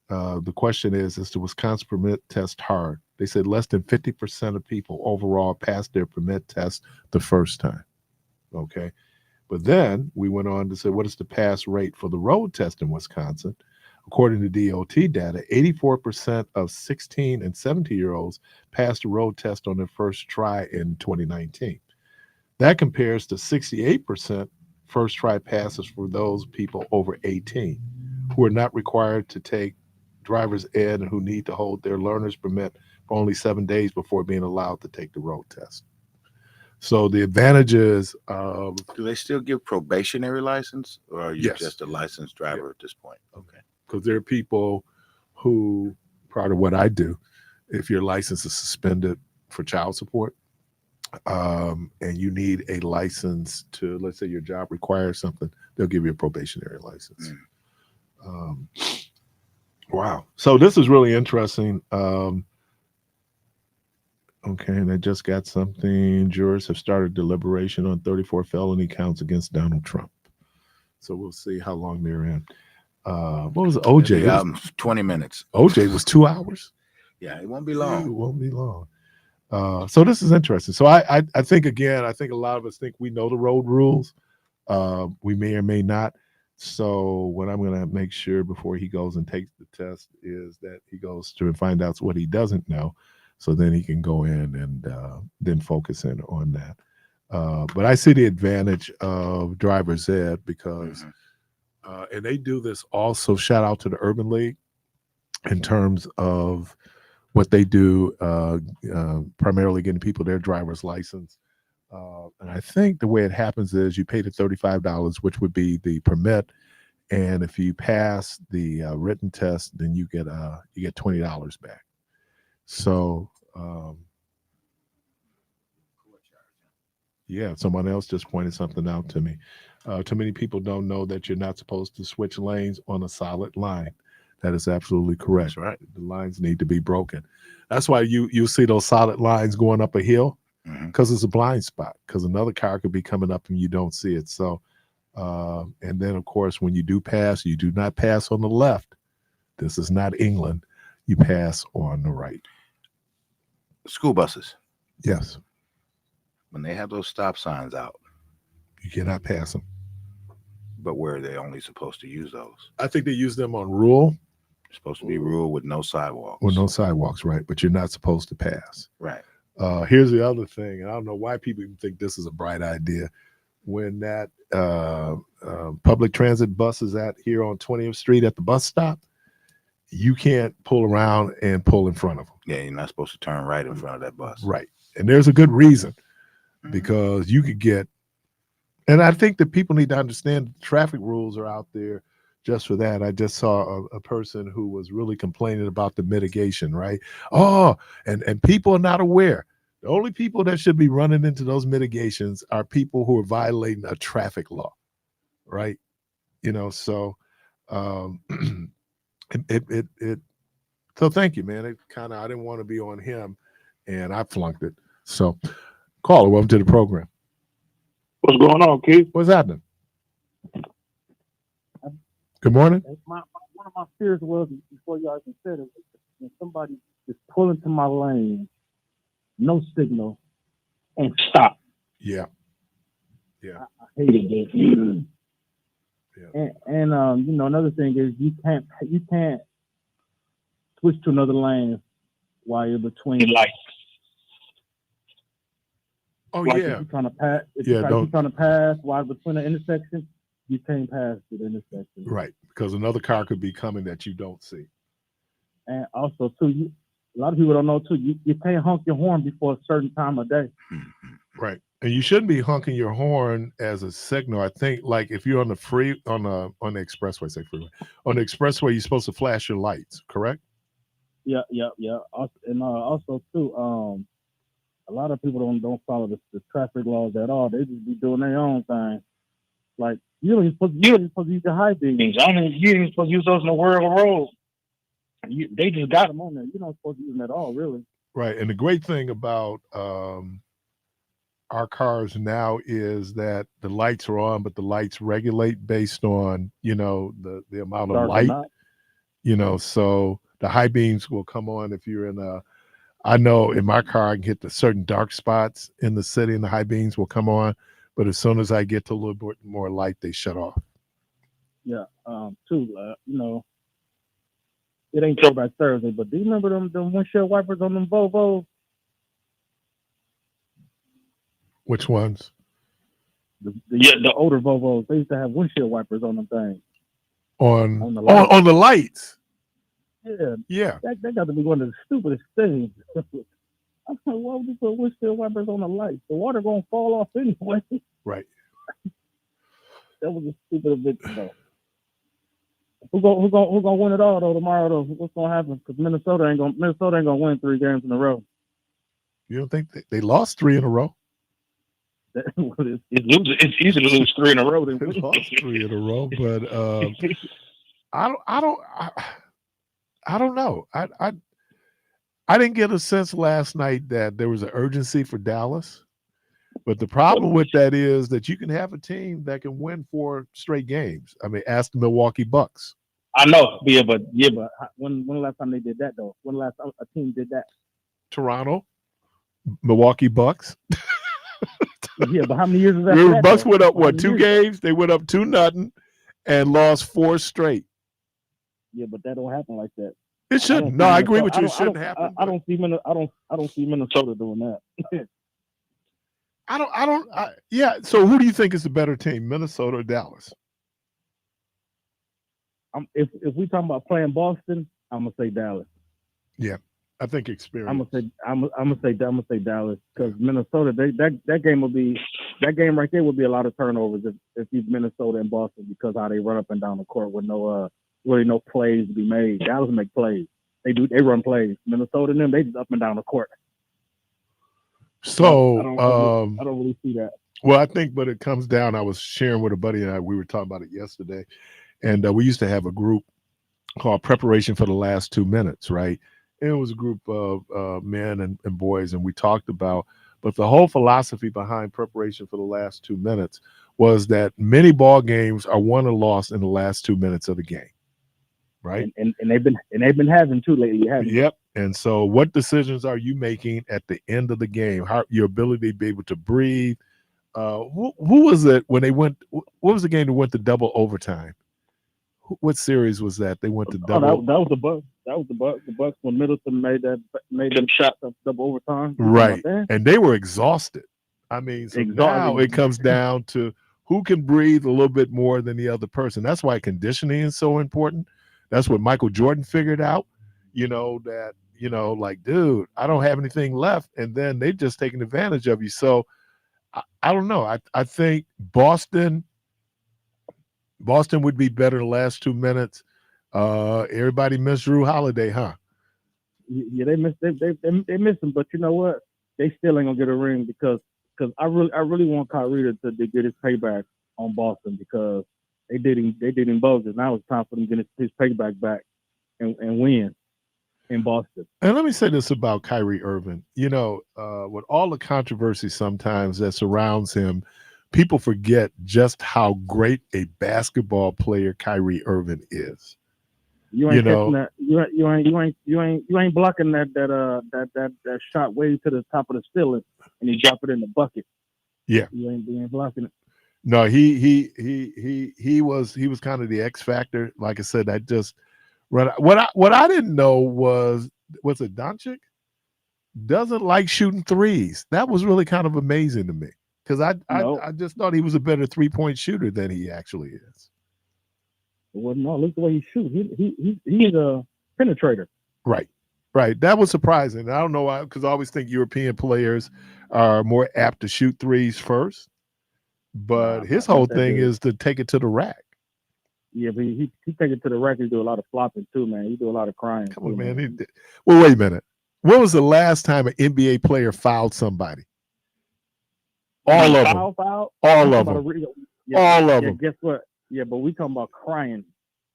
The question is the Wisconsin permit test hard? They said less than 50% of people overall passed their permit test the first time. Okay. But then we went on to say, what is the pass rate for the road test in Wisconsin? According to DOT data, 84% of 16 and 17-year-olds passed the road test on their first try in 2019. That compares to 68% first try passes for those people over 18 who are not required to take driver's ed and who need to hold their learner's permit for only 7 days before being allowed to take the road test. So the advantages of... Do they still give probationary license, or are you Yes. just a licensed driver at this point? Okay. Because there are people who, part of what I do, if your license is suspended for child support, and you need a license to, let's say your job requires something, they'll give you a probationary license. Wow. So this is really interesting. Okay, and I just got something. Jurors have started deliberation on 34 felony counts against Donald Trump. So we'll see how long they're in. What was OJ? 20 minutes. OJ was 2 hours. Yeah, it won't be long. It won't be long. So this is interesting. So I think, again, I think a lot of us think we know the road rules. We may or may not. So what I'm going to make sure before he goes and takes the test is that he goes to and find out what he doesn't know. So then he can go in and then focus in on that. But I see the advantage of driver's ed because, and they do this also, shout out to the Urban League in terms of what they do, primarily getting people their driver's license. And I think the way it happens is you pay the $35, which would be the permit, and if you pass the written test, then you get $20 back. So yeah, someone else just pointed something out to me. Too many people don't know that you're not supposed to switch lanes on a solid line. That is absolutely correct. That's right. The lines need to be broken. That's why you see those solid lines going up a hill, because it's a blind spot, because another car could be coming up and you don't see it. So and then of course when you do pass, you do not pass on the left. This is not England. You pass on the right. School buses, Yes, when they have those stop signs out, you cannot pass them. but where are they only supposed to use those? I think they use them on rural. Supposed to be rural with no sidewalks. Well, no sidewalks, right? But you're not supposed to pass. Right. Here's the other thing, and I don't know why people even think this is a bright idea. When that public transit bus is at here on 20th Street at the bus stop, you can't pull around and pull in front of them. Yeah, you're not supposed to turn right in front of that bus. Right. And there's a good reason, because you could get, and I think that people need to understand the traffic rules are out there just for that. I just saw a person who was really complaining about the mitigation, right? Oh, and people are not aware. The only people that should be running into those mitigations are people who are violating a traffic law, right? So so thank you, man. I didn't want to be on him, and I flunked it. So caller, welcome to the program. What's going on, Keith? What's happening? Good morning. One of my fears was, before y'all even said it, when somebody is pulling to my lane, no signal, and stop. Yeah. I hated this. And another thing is you can't switch to another lane while you're between lights. Oh, like yeah. If you're trying to pass, while between the intersection, you can't pass to the intersection. Right, because another car could be coming that you don't see. And also, too, a lot of people don't know too. You can't honk your horn before a certain time of day. Right, and you shouldn't be honking your horn as a signal. I think, like if you're on the on the expressway, say freeway, on the expressway, you're supposed to flash your lights. Correct? Yeah. And also too, a lot of people don't follow the traffic laws at all. They just be doing their own thing. Like you're supposed to use the high beams. You ain't supposed to use those in the world road. They just got them on there. You're not supposed to use them at all, really. Right, and the great thing about our cars now is that the lights are on, but the lights regulate based on the amount of light. So the high beams will come on if you're in I know in my car I can hit the certain dark spots in the city and the high beams will come on, but as soon as I get to a little bit more light, they shut off. Yeah. It ain't Throwback Thursday, but do you remember them windshield wipers on them Volvos? Which ones? The older Volvos. They used to have windshield wipers on them things. On the lights. On the lights. Yeah. That got to be one of the stupidest things. I'm like, why would you put windshield wipers on the lights? The water gonna fall off anyway. Right. That was a stupid bit though. Who gonna win it all though tomorrow though? What's gonna happen? Because Minnesota ain't gonna win 3 games in a row. You don't think they lost 3 in a row? It's easy to lose 3 in a row. They lost 3 in a row, but I don't know. I didn't get a sense last night that there was an urgency for Dallas. But the problem with that is that you can have a team that can win 4 straight games. I mean, ask the Milwaukee Bucks. I know, but when the last time they did that though? When the last time a team did that? Toronto, Milwaukee Bucks. Yeah, but how many years is that? The Bucks went up 2 games? They went up 2-0 and lost 4 straight. Yeah, but that don't happen like that. It shouldn't. No, I agree with you. It shouldn't happen. I don't see Minnesota doing that. Yeah. So who do you think is the better team, Minnesota or Dallas? If we talking about playing Boston, I'm gonna say Dallas. Yeah, I think experience. I'm gonna say Dallas because Minnesota. That game right there would be a lot of turnovers if he's Minnesota and Boston because how they run up and down the court with no really no plays to be made. Dallas make plays. They run plays. Minnesota and them they just up and down the court. So I don't really see that. Well, I think, but it comes down. I was sharing with a buddy and I. We were talking about it yesterday, and we used to have a group called Preparation for the Last 2 Minutes, right? And it was a group of men and boys, and we talked about. But the whole philosophy behind preparation for the last 2 minutes was that many ball games are won or lost in the last 2 minutes of the game, right? And they've been having too lately. Yep. And so, what decisions are you making at the end of the game? How your ability to be able to breathe. Who was it when they went? What was the game that went to double overtime? What series was that? They went to double. That was the Bucks. That was the Bucks. The Bucks when Middleton made them shot double overtime. Right, and they were exhausted. I mean, so now it comes down to who can breathe a little bit more than the other person. That's why conditioning is so important. That's what Michael Jordan figured out. Like, dude, I don't have anything left, and then they've just taken advantage of you. So I don't know. I think Boston would be better the last 2 minutes. Everybody missed Drew Holiday, huh? Yeah, they miss him, but you know what? They still ain't gonna get a ring because I really want Kyrie to get his payback on Boston because they did him bogus. Now it's time for them to get his payback back and win in Boston. And let me say this about Kyrie Irving. With all the controversy sometimes that surrounds him, people forget just how great a basketball player Kyrie Irving is. You ain't catching that. You ain't blocking that shot way to the top of the ceiling and you drop it in the bucket. Yeah, you ain't blocking it. No, he was kind of the X factor. Like I said, what I didn't know was it Doncic doesn't like shooting threes. That was really kind of amazing to me because I just thought he was a better 3-point shooter than he actually is. Well, no, look the way he shoots. He's a penetrator. Right. That was surprising. I don't know why, because I always think European players are more apt to shoot threes first. But his whole thing is to take it to the rack. Yeah, but he take it to the rack. He do a lot of flopping too, man. He do a lot of crying. Come on, man. Well, wait a minute. When was the last time an NBA player fouled somebody? All of them. All of them. All of them. Guess what? Yeah, but we talking about crying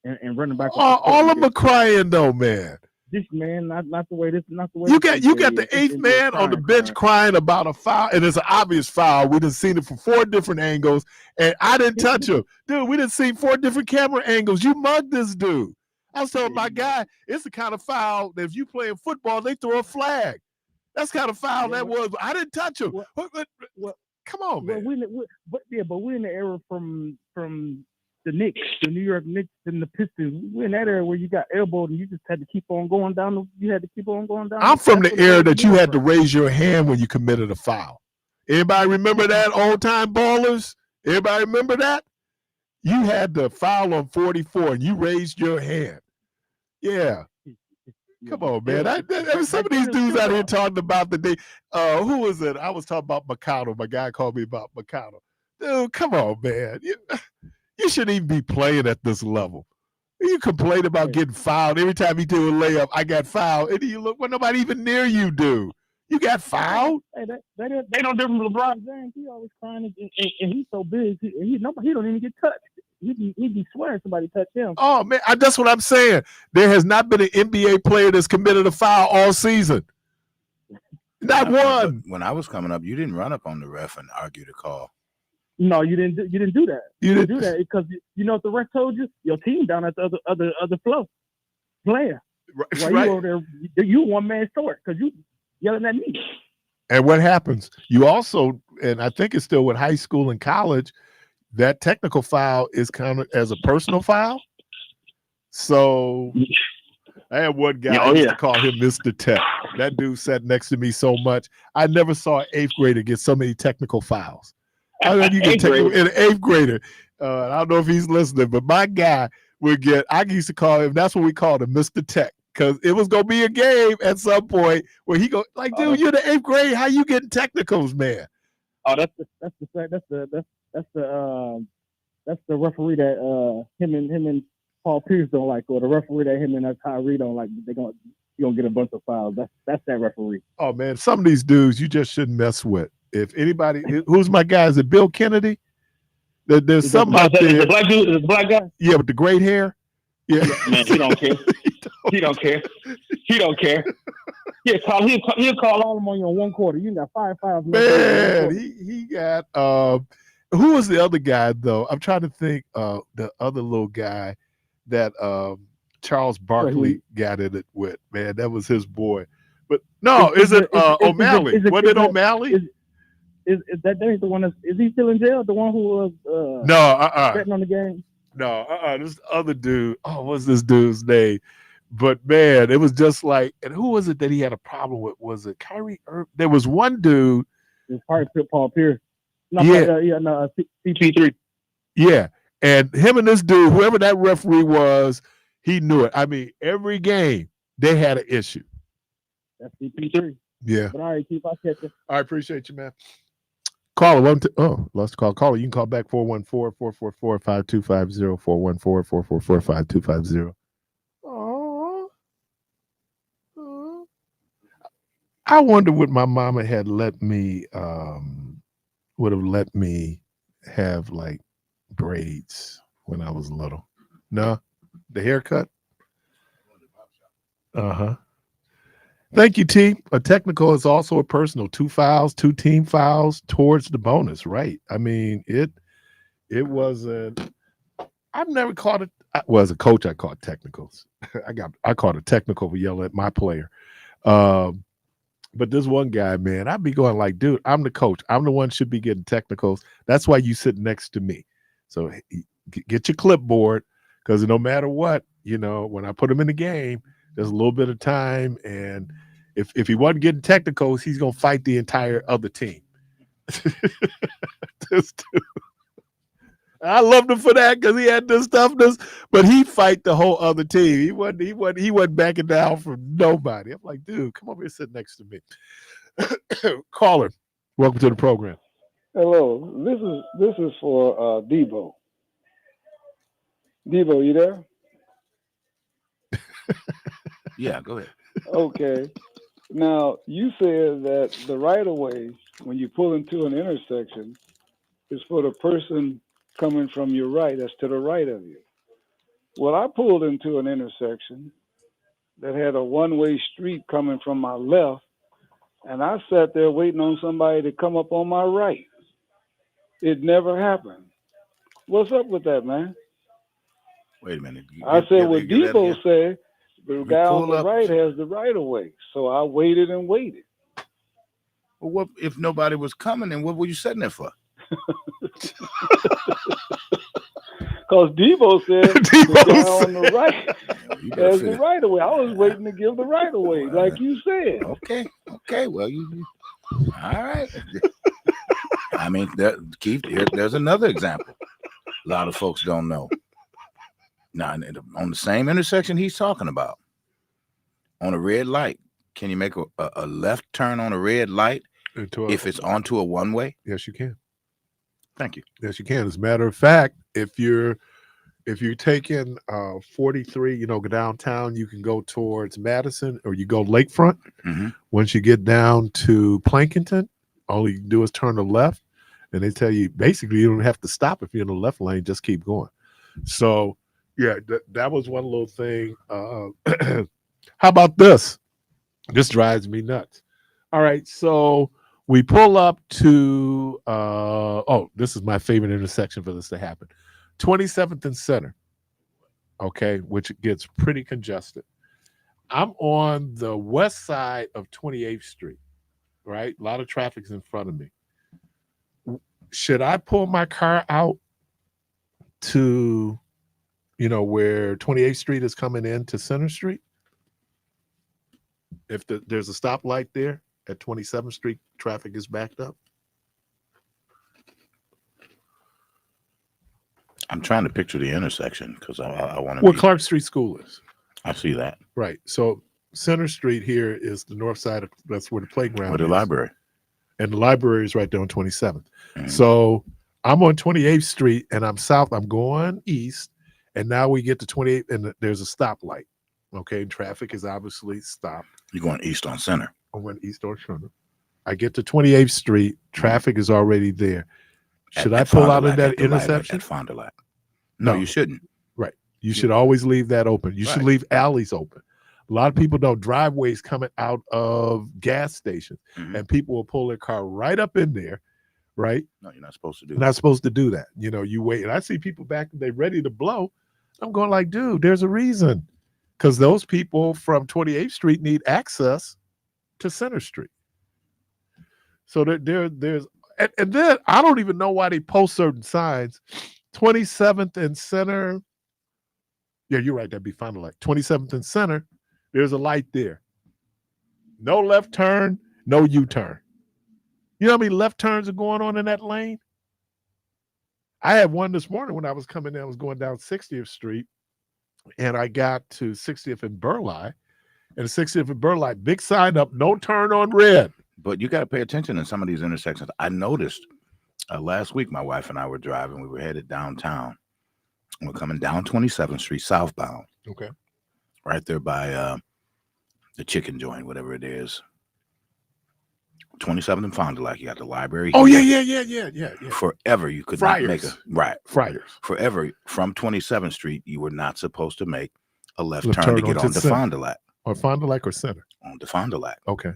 and running back. All of them are crying though, man. This man, not the way. You got the eighth man on the bench crying about a foul, and it's an obvious foul. We done seen it from 4 different angles, and I didn't touch him, dude. We done seen 4 different camera angles. You mugged this dude. I was telling my guy, it's the kind of foul that if you playing football, they throw a flag. That's the kind of foul that was. I didn't touch him. Come on, man. But we're in the era from the Knicks, the New York Knicks, and the Pistons. We're in that era where you got elbowed and you just had to keep on going down. I'm from the era that you had to raise your hand when you committed a foul. Everybody remember that, old time ballers? Everybody remember that? You had to foul on 44 and you raised your hand. Yeah. Come on, man. Some of these dudes out here talking about the day. Who was it? I was talking about McConnell. My guy called me about McConnell. Dude, come on, man. You shouldn't even be playing at this level. You complain about getting fouled. Every time you do a layup, I got fouled. And you look, well, nobody even near you do. You got fouled? Hey, they don't different from LeBron James. He always crying, and he's so big. He don't even get touched. He be swearing somebody touched him. Oh, man, that's what I'm saying. There has not been an NBA player that's committed a foul all season. Not one. When I was coming up, you didn't run up on the ref and argue the call. No, you didn't do that. You didn't do that because you know what the ref told you? Your team down at the other floor playing. Right. You over there, you one man short because you yelling at me. And what happens? You also, and I think it's still with high school and college, that technical foul is counted as a personal foul. So I had one guy I used to call him Mr. Tech. That dude sat next to me so much. I never saw an 8th grader get so many technical fouls. I mean, you get technical in an 8th grader. I don't know if he's listening, but my guy would get, I used to call him, that's what we called him, Mr. Tech. because it was gonna be a game at some point where he go like, dude, you're in the 8th grade. How you getting technicals, man? Oh, that's the referee that him and Paul Pierce don't like, or the referee that him and Tyree don't like. You gonna get a bunch of fouls. That's that referee. Oh man, some of these dudes you just shouldn't mess with. If anybody, who's my guy? Is it Bill Kennedy? There's some out there. The black dude, the black guy. Yeah, with the great hair. Yeah, Man, he don't care. He don't care. He don't care. He'll call all of them on you in 1 quarter. You got 5 fouls. Man, he got who was the other guy though? I'm trying to think the other little guy that Charles Barkley got in it with. Man, that was his boy. But no, is it O'Malley? Was it O'Malley? Is that ain't the one is he still in jail? The one who was betting on the game? No, this other dude. Oh, what's this dude's name? But man, it was just like, and who was it that he had a problem with? Was it Kyrie Irving? There was one dude. It was probably Paul Pierce. No, CP3. Yeah, and him and this dude, whoever that referee was, he knew it. I mean, every game they had an issue. That's CP3. Yeah. But all right, Keith, I'll catch you. I appreciate you, man. Caller, lost call. Caller, you can call back 414-444-5250, 414-444-5250. I wonder what my mama had let me, would have let me have like braids when I was little. No, the haircut. Thank you, T. A technical is also a personal. 2 fouls, 2 team fouls towards the bonus, right? I mean, it wasn't. I've never caught it. Well, as a coach, I caught technicals. I caught a technical for yelling at my player. But this one guy, man, I'd be going like, dude, I'm the coach. I'm the one should be getting technicals. That's why you sit next to me. So get your clipboard, because no matter what, when I put him in the game, there's a little bit of time, and if he wasn't getting technicals, he's gonna fight the entire other team. This dude. I loved him for that because he had this toughness, but he'd fight the whole other team. He wasn't backing down from nobody. I'm like, dude, come over here, sit next to me. Caller, welcome to the program. Hello, this is for Debo. Debo, you there? Yeah, go ahead. Okay. Now, you said that the right-of-way, when you pull into an intersection, is for the person coming from your right, that's to the right of you. Well, I pulled into an intersection that had a one-way street coming from my left, and I sat there waiting on somebody to come up on my right. It never happened. What's up with that, man? Wait a minute. I said what Debo said, the guy on the right has the right-of-way. So I waited and waited. Well, what if nobody was coming, and what were you sitting there for? Because Debo said the guy on the right has the right of way. I was waiting to give the right of way, like you said. Okay. Well, you all right. I mean, Keith, there's another example. A lot of folks don't know. Now, on the same intersection he's talking about, on a red light, can you make a left turn on a red light if it's onto a one-way? Yes, you can. Thank you. Yes, you can. As a matter of fact, if you're taking 43, go downtown, you can go towards Madison or you go lakefront. Mm-hmm. Once you get down to Plankinton, all you can do is turn to left, and they tell you basically you don't have to stop if you're in the left lane, just keep going. So yeah, that was one little thing. How about this? This drives me nuts. All right, so we pull up to, this is my favorite intersection for this to happen. 27th and Center, okay, which gets pretty congested. I'm on the west side of 28th Street, right? A lot of traffic's in front of me. Should I pull my car out to, where 28th Street is coming into Center Street? If there's a stoplight there at 27th Street, traffic is backed up. I'm trying to picture the intersection because I want to. Where Clark Street School is. I see that. Right. So Center Street here is the north side of, that's where the playground With the is. library. And the library is right there on 27th. Mhm. So I'm on 28th Street and I'm south. I'm going east. And now we get to 28th and there's a stoplight. Okay. And traffic is obviously stopped. You're going east on Center. I went east on Center. I get to 28th Street. Traffic is already there. Should I pull out of that intersection? At Fond du Lac. No, you shouldn't. Right. You should always leave that open. You should Right. leave alleys open. A lot of people know driveways coming out of gas stations, and people will pull their car right up in there, right? No, you're not supposed to do You're that. not supposed to do that. You know, you wait. And I see people back, they're ready to blow. I'm going like, dude, there's a reason. Because those people from 28th Street need access to Center Street. So there's, and then I don't even know why they post certain signs. 27th and Center. Yeah, you're right. That'd be Fond du Lac. 27th and Center. There's a light there. No left turn, no U-turn. You know how many left turns are going on in that lane? I had one this morning when I was coming in. I was going down 60th Street, and I got to 60th and Burleigh. And 60th and Burleigh, big sign up, no turn on red. But you got to pay attention in some of these intersections. I noticed last week my wife and I were driving. We were headed downtown. We're coming down 27th Street southbound. Okay. Right there by the chicken joint, whatever it is. 27th and Fond du Lac. You got the library. Oh, here. yeah. Forever you could Friars. not make a right. Friars. Forever from 27th Street, you were not supposed to make a left Left turn to turn get onto on the Center. Fond du Lac. Or Fond du Lac or Center? On the Fond du Lac. Okay.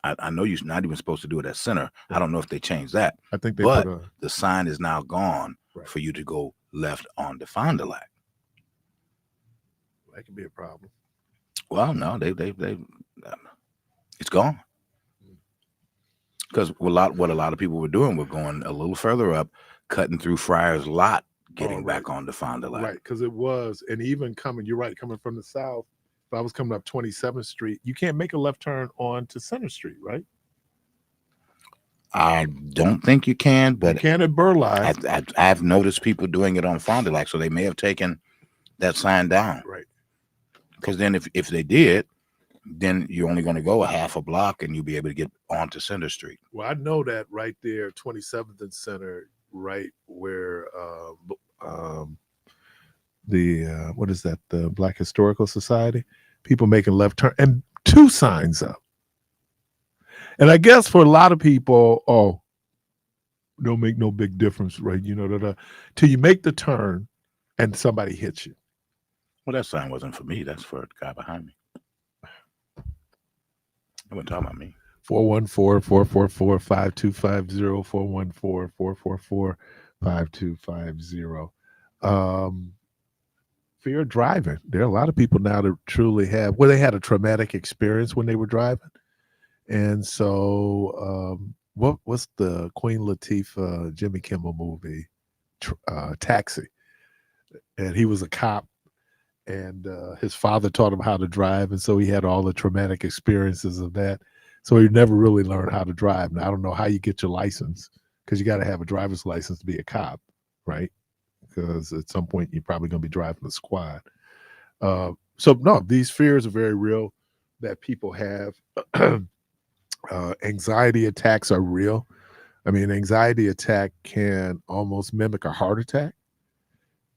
I know you're not even supposed to do it at Center. I don't know if they changed that. I think they but put a, the sign is now gone for you to go left on the Fond du Lac. that could be a problem. Well, no, they it's gone. Because what a lot of people were doing were going a little further up, cutting through Friars Lot, getting back on the Fond du Lac. Right, because it was, and even coming, you're right, coming from the south, if I was coming up 27th Street, you can't make a left turn on to Center Street, right? I don't think you can, but you can at Burleigh. I've noticed people doing it on Fond du Lac, so they may have taken that sign down. Right. Because then if they did, then you're only going to go a half a block and you'll be able to get onto Center Street. Well, I know that right there, 27th and Center, right where what is that? The Black Historical Society. People making left turn and two signs up. And I guess for a lot of people, don't make no big difference, right? You know, till you make the turn and somebody hits you. Well, that sign wasn't for me. That's for the guy behind me. I wasn't talking about me. 414-444-5250, 414-444-5250. Fear of driving. There are a lot of people now that truly have, they had a traumatic experience when they were driving. And so what's the Queen Latifah, Jimmy Kimmel movie, Taxi? And he was a cop. And his father taught him how to drive, and so he had all the traumatic experiences of that. So he never really learned how to drive. Now, I don't know how you get your license, because you got to have a driver's license to be a cop, right? Because at some point you're probably going to be driving a squad. So no, these fears are very real that people have. Anxiety attacks are real. I mean, anxiety attack can almost mimic a heart attack.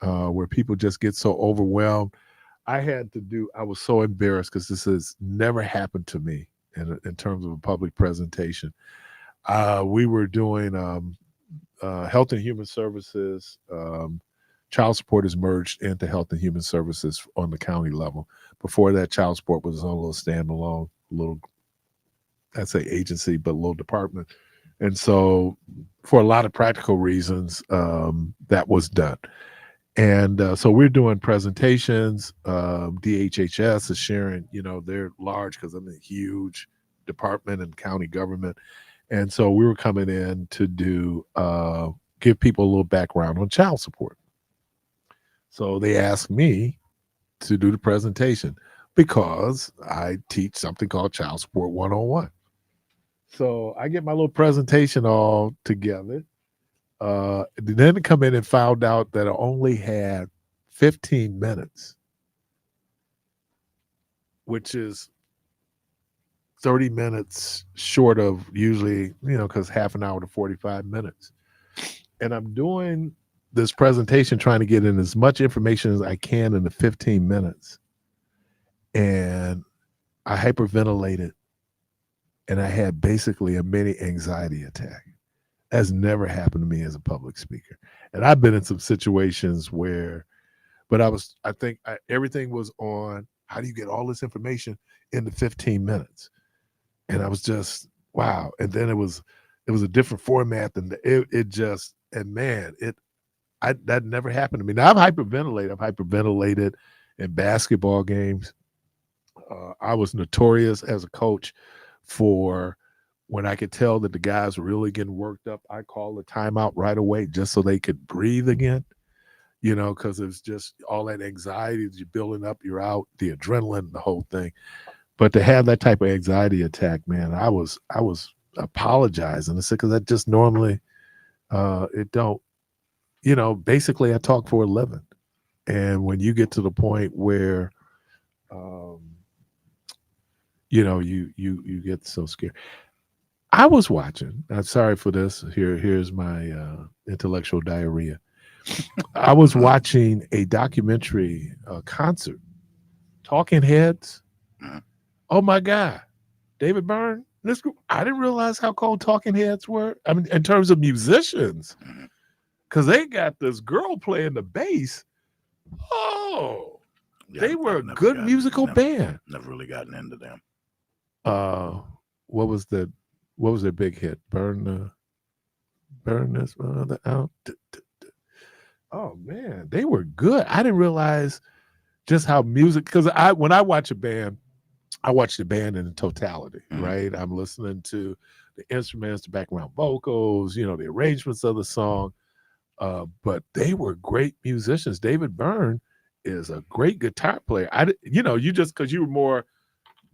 Where people just get so overwhelmed. I was so embarrassed because this has never happened to me in terms of a public presentation. We were doing Health and Human Services. Child support is merged into Health and Human Services on the county level. Before that, child support was on a little standalone, I'd say agency, but a little department. And so for a lot of practical reasons, that was done. And so we're doing presentations. DHHS is sharing, they're large because I'm a huge department in county government. And so we were coming in to give people a little background on child support. So they asked me to do the presentation because I teach something called Child Support 101. So I get my little presentation all together. Then come in and found out that I only had 15 minutes which is 30 minutes short of usually, because half an hour to 45 minutes. And I'm doing this presentation trying to get in as much information as I can in the 15 minutes. And I hyperventilated and I had basically a mini anxiety attack. That's never happened to me as a public speaker. And I've been in some situations where, but everything was on, how do you get all this information in the 15 minutes? And I was just, wow. And then it was a different format than that never happened to me. Now I've hyperventilated in basketball games. I was notorious as a coach for when I could tell that the guys were really getting worked up, I called a timeout right away just so they could breathe again, because it's just all that anxiety that you're building up, you're out, the adrenaline, the whole thing. But to have that type of anxiety attack, man, I was apologizing. I said, because that just normally, it don't, basically I talk for a living. And when you get to the point where, you get so scared. I was watching. I'm sorry for this. Here's my intellectual diarrhea. I was watching a documentary concert, Talking Heads. Oh my God, David Byrne. This group. I didn't realize how cool Talking Heads were. I mean, in terms of musicians, because they got this girl playing the bass. Oh, they were a good musical band. Never really gotten into them. What was their big hit? Burn this mother out. Oh man, they were good. I didn't realize just how music, because when I watch a band, I watch the band in totality, right? I'm listening to the instruments, the background vocals, the arrangements of the song. But they were great musicians. David Byrne is a great guitar player. You just because you were more,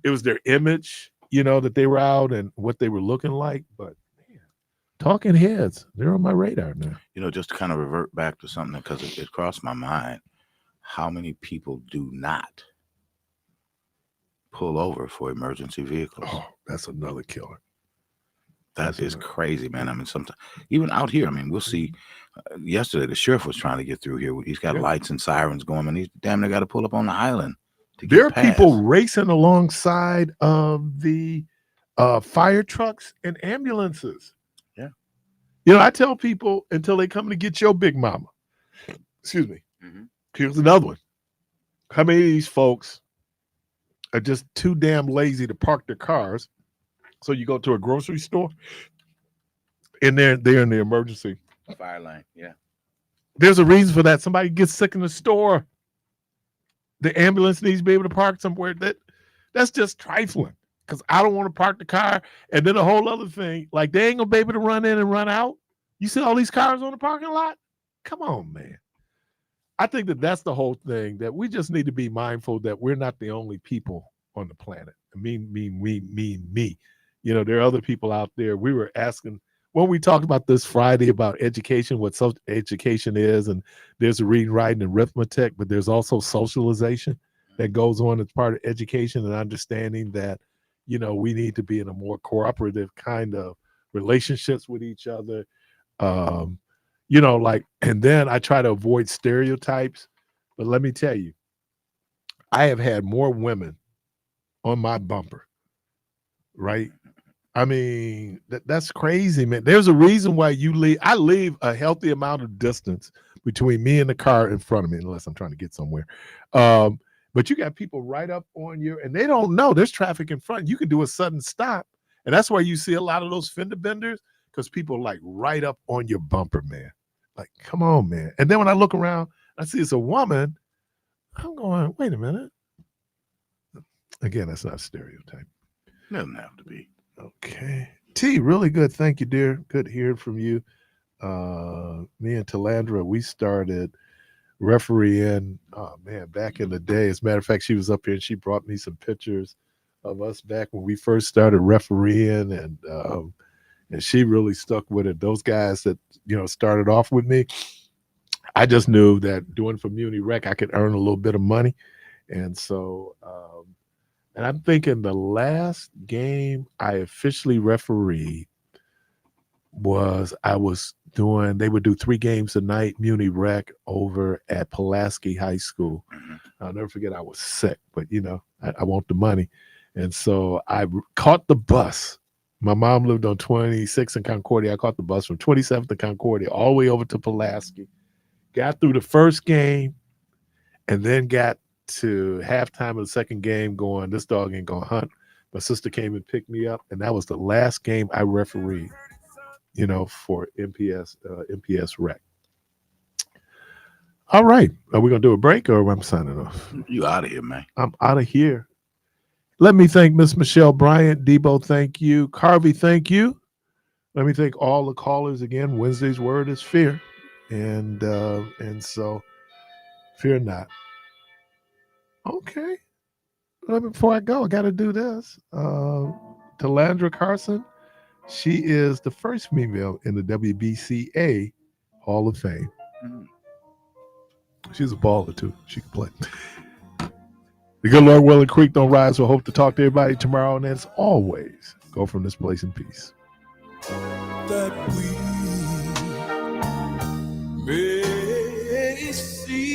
it was their image, that they were out and what they were looking like. But man, Talking Heads, they're on my radar now. Just to kind of revert back to something because it crossed my mind. How many people do not pull over for emergency vehicles? Oh, that's another killer. That is crazy, man. I mean, sometimes even out here, I mean, we'll see. Yesterday, the sheriff was trying to get through here. He's got lights and sirens going, and he's damn near got to pull up on the island. There are people racing alongside of the fire trucks and ambulances. Yeah. I tell people until they come to get your big mama. Excuse me. Here's another one. How many of these folks are just too damn lazy to park their cars? So you go to a grocery store and they're in the emergency fire line. Yeah. There's a reason for that. Somebody gets sick in the store. The ambulance needs to be able to park somewhere. That's just trifling because I don't want to park the car. And then a whole other thing, like they ain't gonna be able to run in and run out. You see all these cars on the parking lot? Come on, man. I think that's the whole thing, that we just need to be mindful that we're not the only people on the planet. Me. There are other people out there. We were asking when we talked about this Friday about education, what social education is, and there's a reading, writing, and arithmetic, but there's also socialization that goes on as part of education and understanding that, we need to be in a more cooperative kind of relationships with each other. And then I try to avoid stereotypes, but let me tell you, I have had more women on my bumper, right? I mean, that's crazy, man. There's a reason why I leave a healthy amount of distance between me and the car in front of me, unless I'm trying to get somewhere. But you got people right up on you, and they don't know there's traffic in front. You can do a sudden stop, and that's why you see a lot of those fender benders, because people are like right up on your bumper, man. Like, come on, man. And then when I look around, I see it's a woman. I'm going, wait a minute. Again, that's not a stereotype. Doesn't have to be. Okay. T, really good. Thank you, dear. Good hearing from you. Me and Talandra, we started refereeing, back in the day. As a matter of fact, she was up here and she brought me some pictures of us back when we first started refereeing, and she really stuck with it. Those guys that, started off with me, I just knew that doing for Muni Rec, I could earn a little bit of money. And so And I'm thinking the last game I officially refereed was they would do 3 games a night, Muni Rec over at Pulaski High School. I'll never forget I was sick, but I want the money. And so I caught the bus. My mom lived on 26th and Concordia. I caught the bus from 27th to Concordia all the way over to Pulaski. Got through the first game and then got to halftime of the second game going, this dog ain't going to hunt. My sister came and picked me up, and that was the last game I refereed, for MPS Rec. All right. Are we going to do a break or am I signing off? You out of here, man. I'm out of here. Let me thank Miss Michelle Bryant. Debo, thank you. Carvey, thank you. Let me thank all the callers again. Wednesday's word is fear. And so fear not. Okay. Before I go, I got to do this. Talandra Carson, she is the first female in the WBCA Hall of Fame. She's a baller, too. She can play. The good Lord willing, creek don't rise. We'll hope to talk to everybody tomorrow. And as always, go from this place in peace. That we may see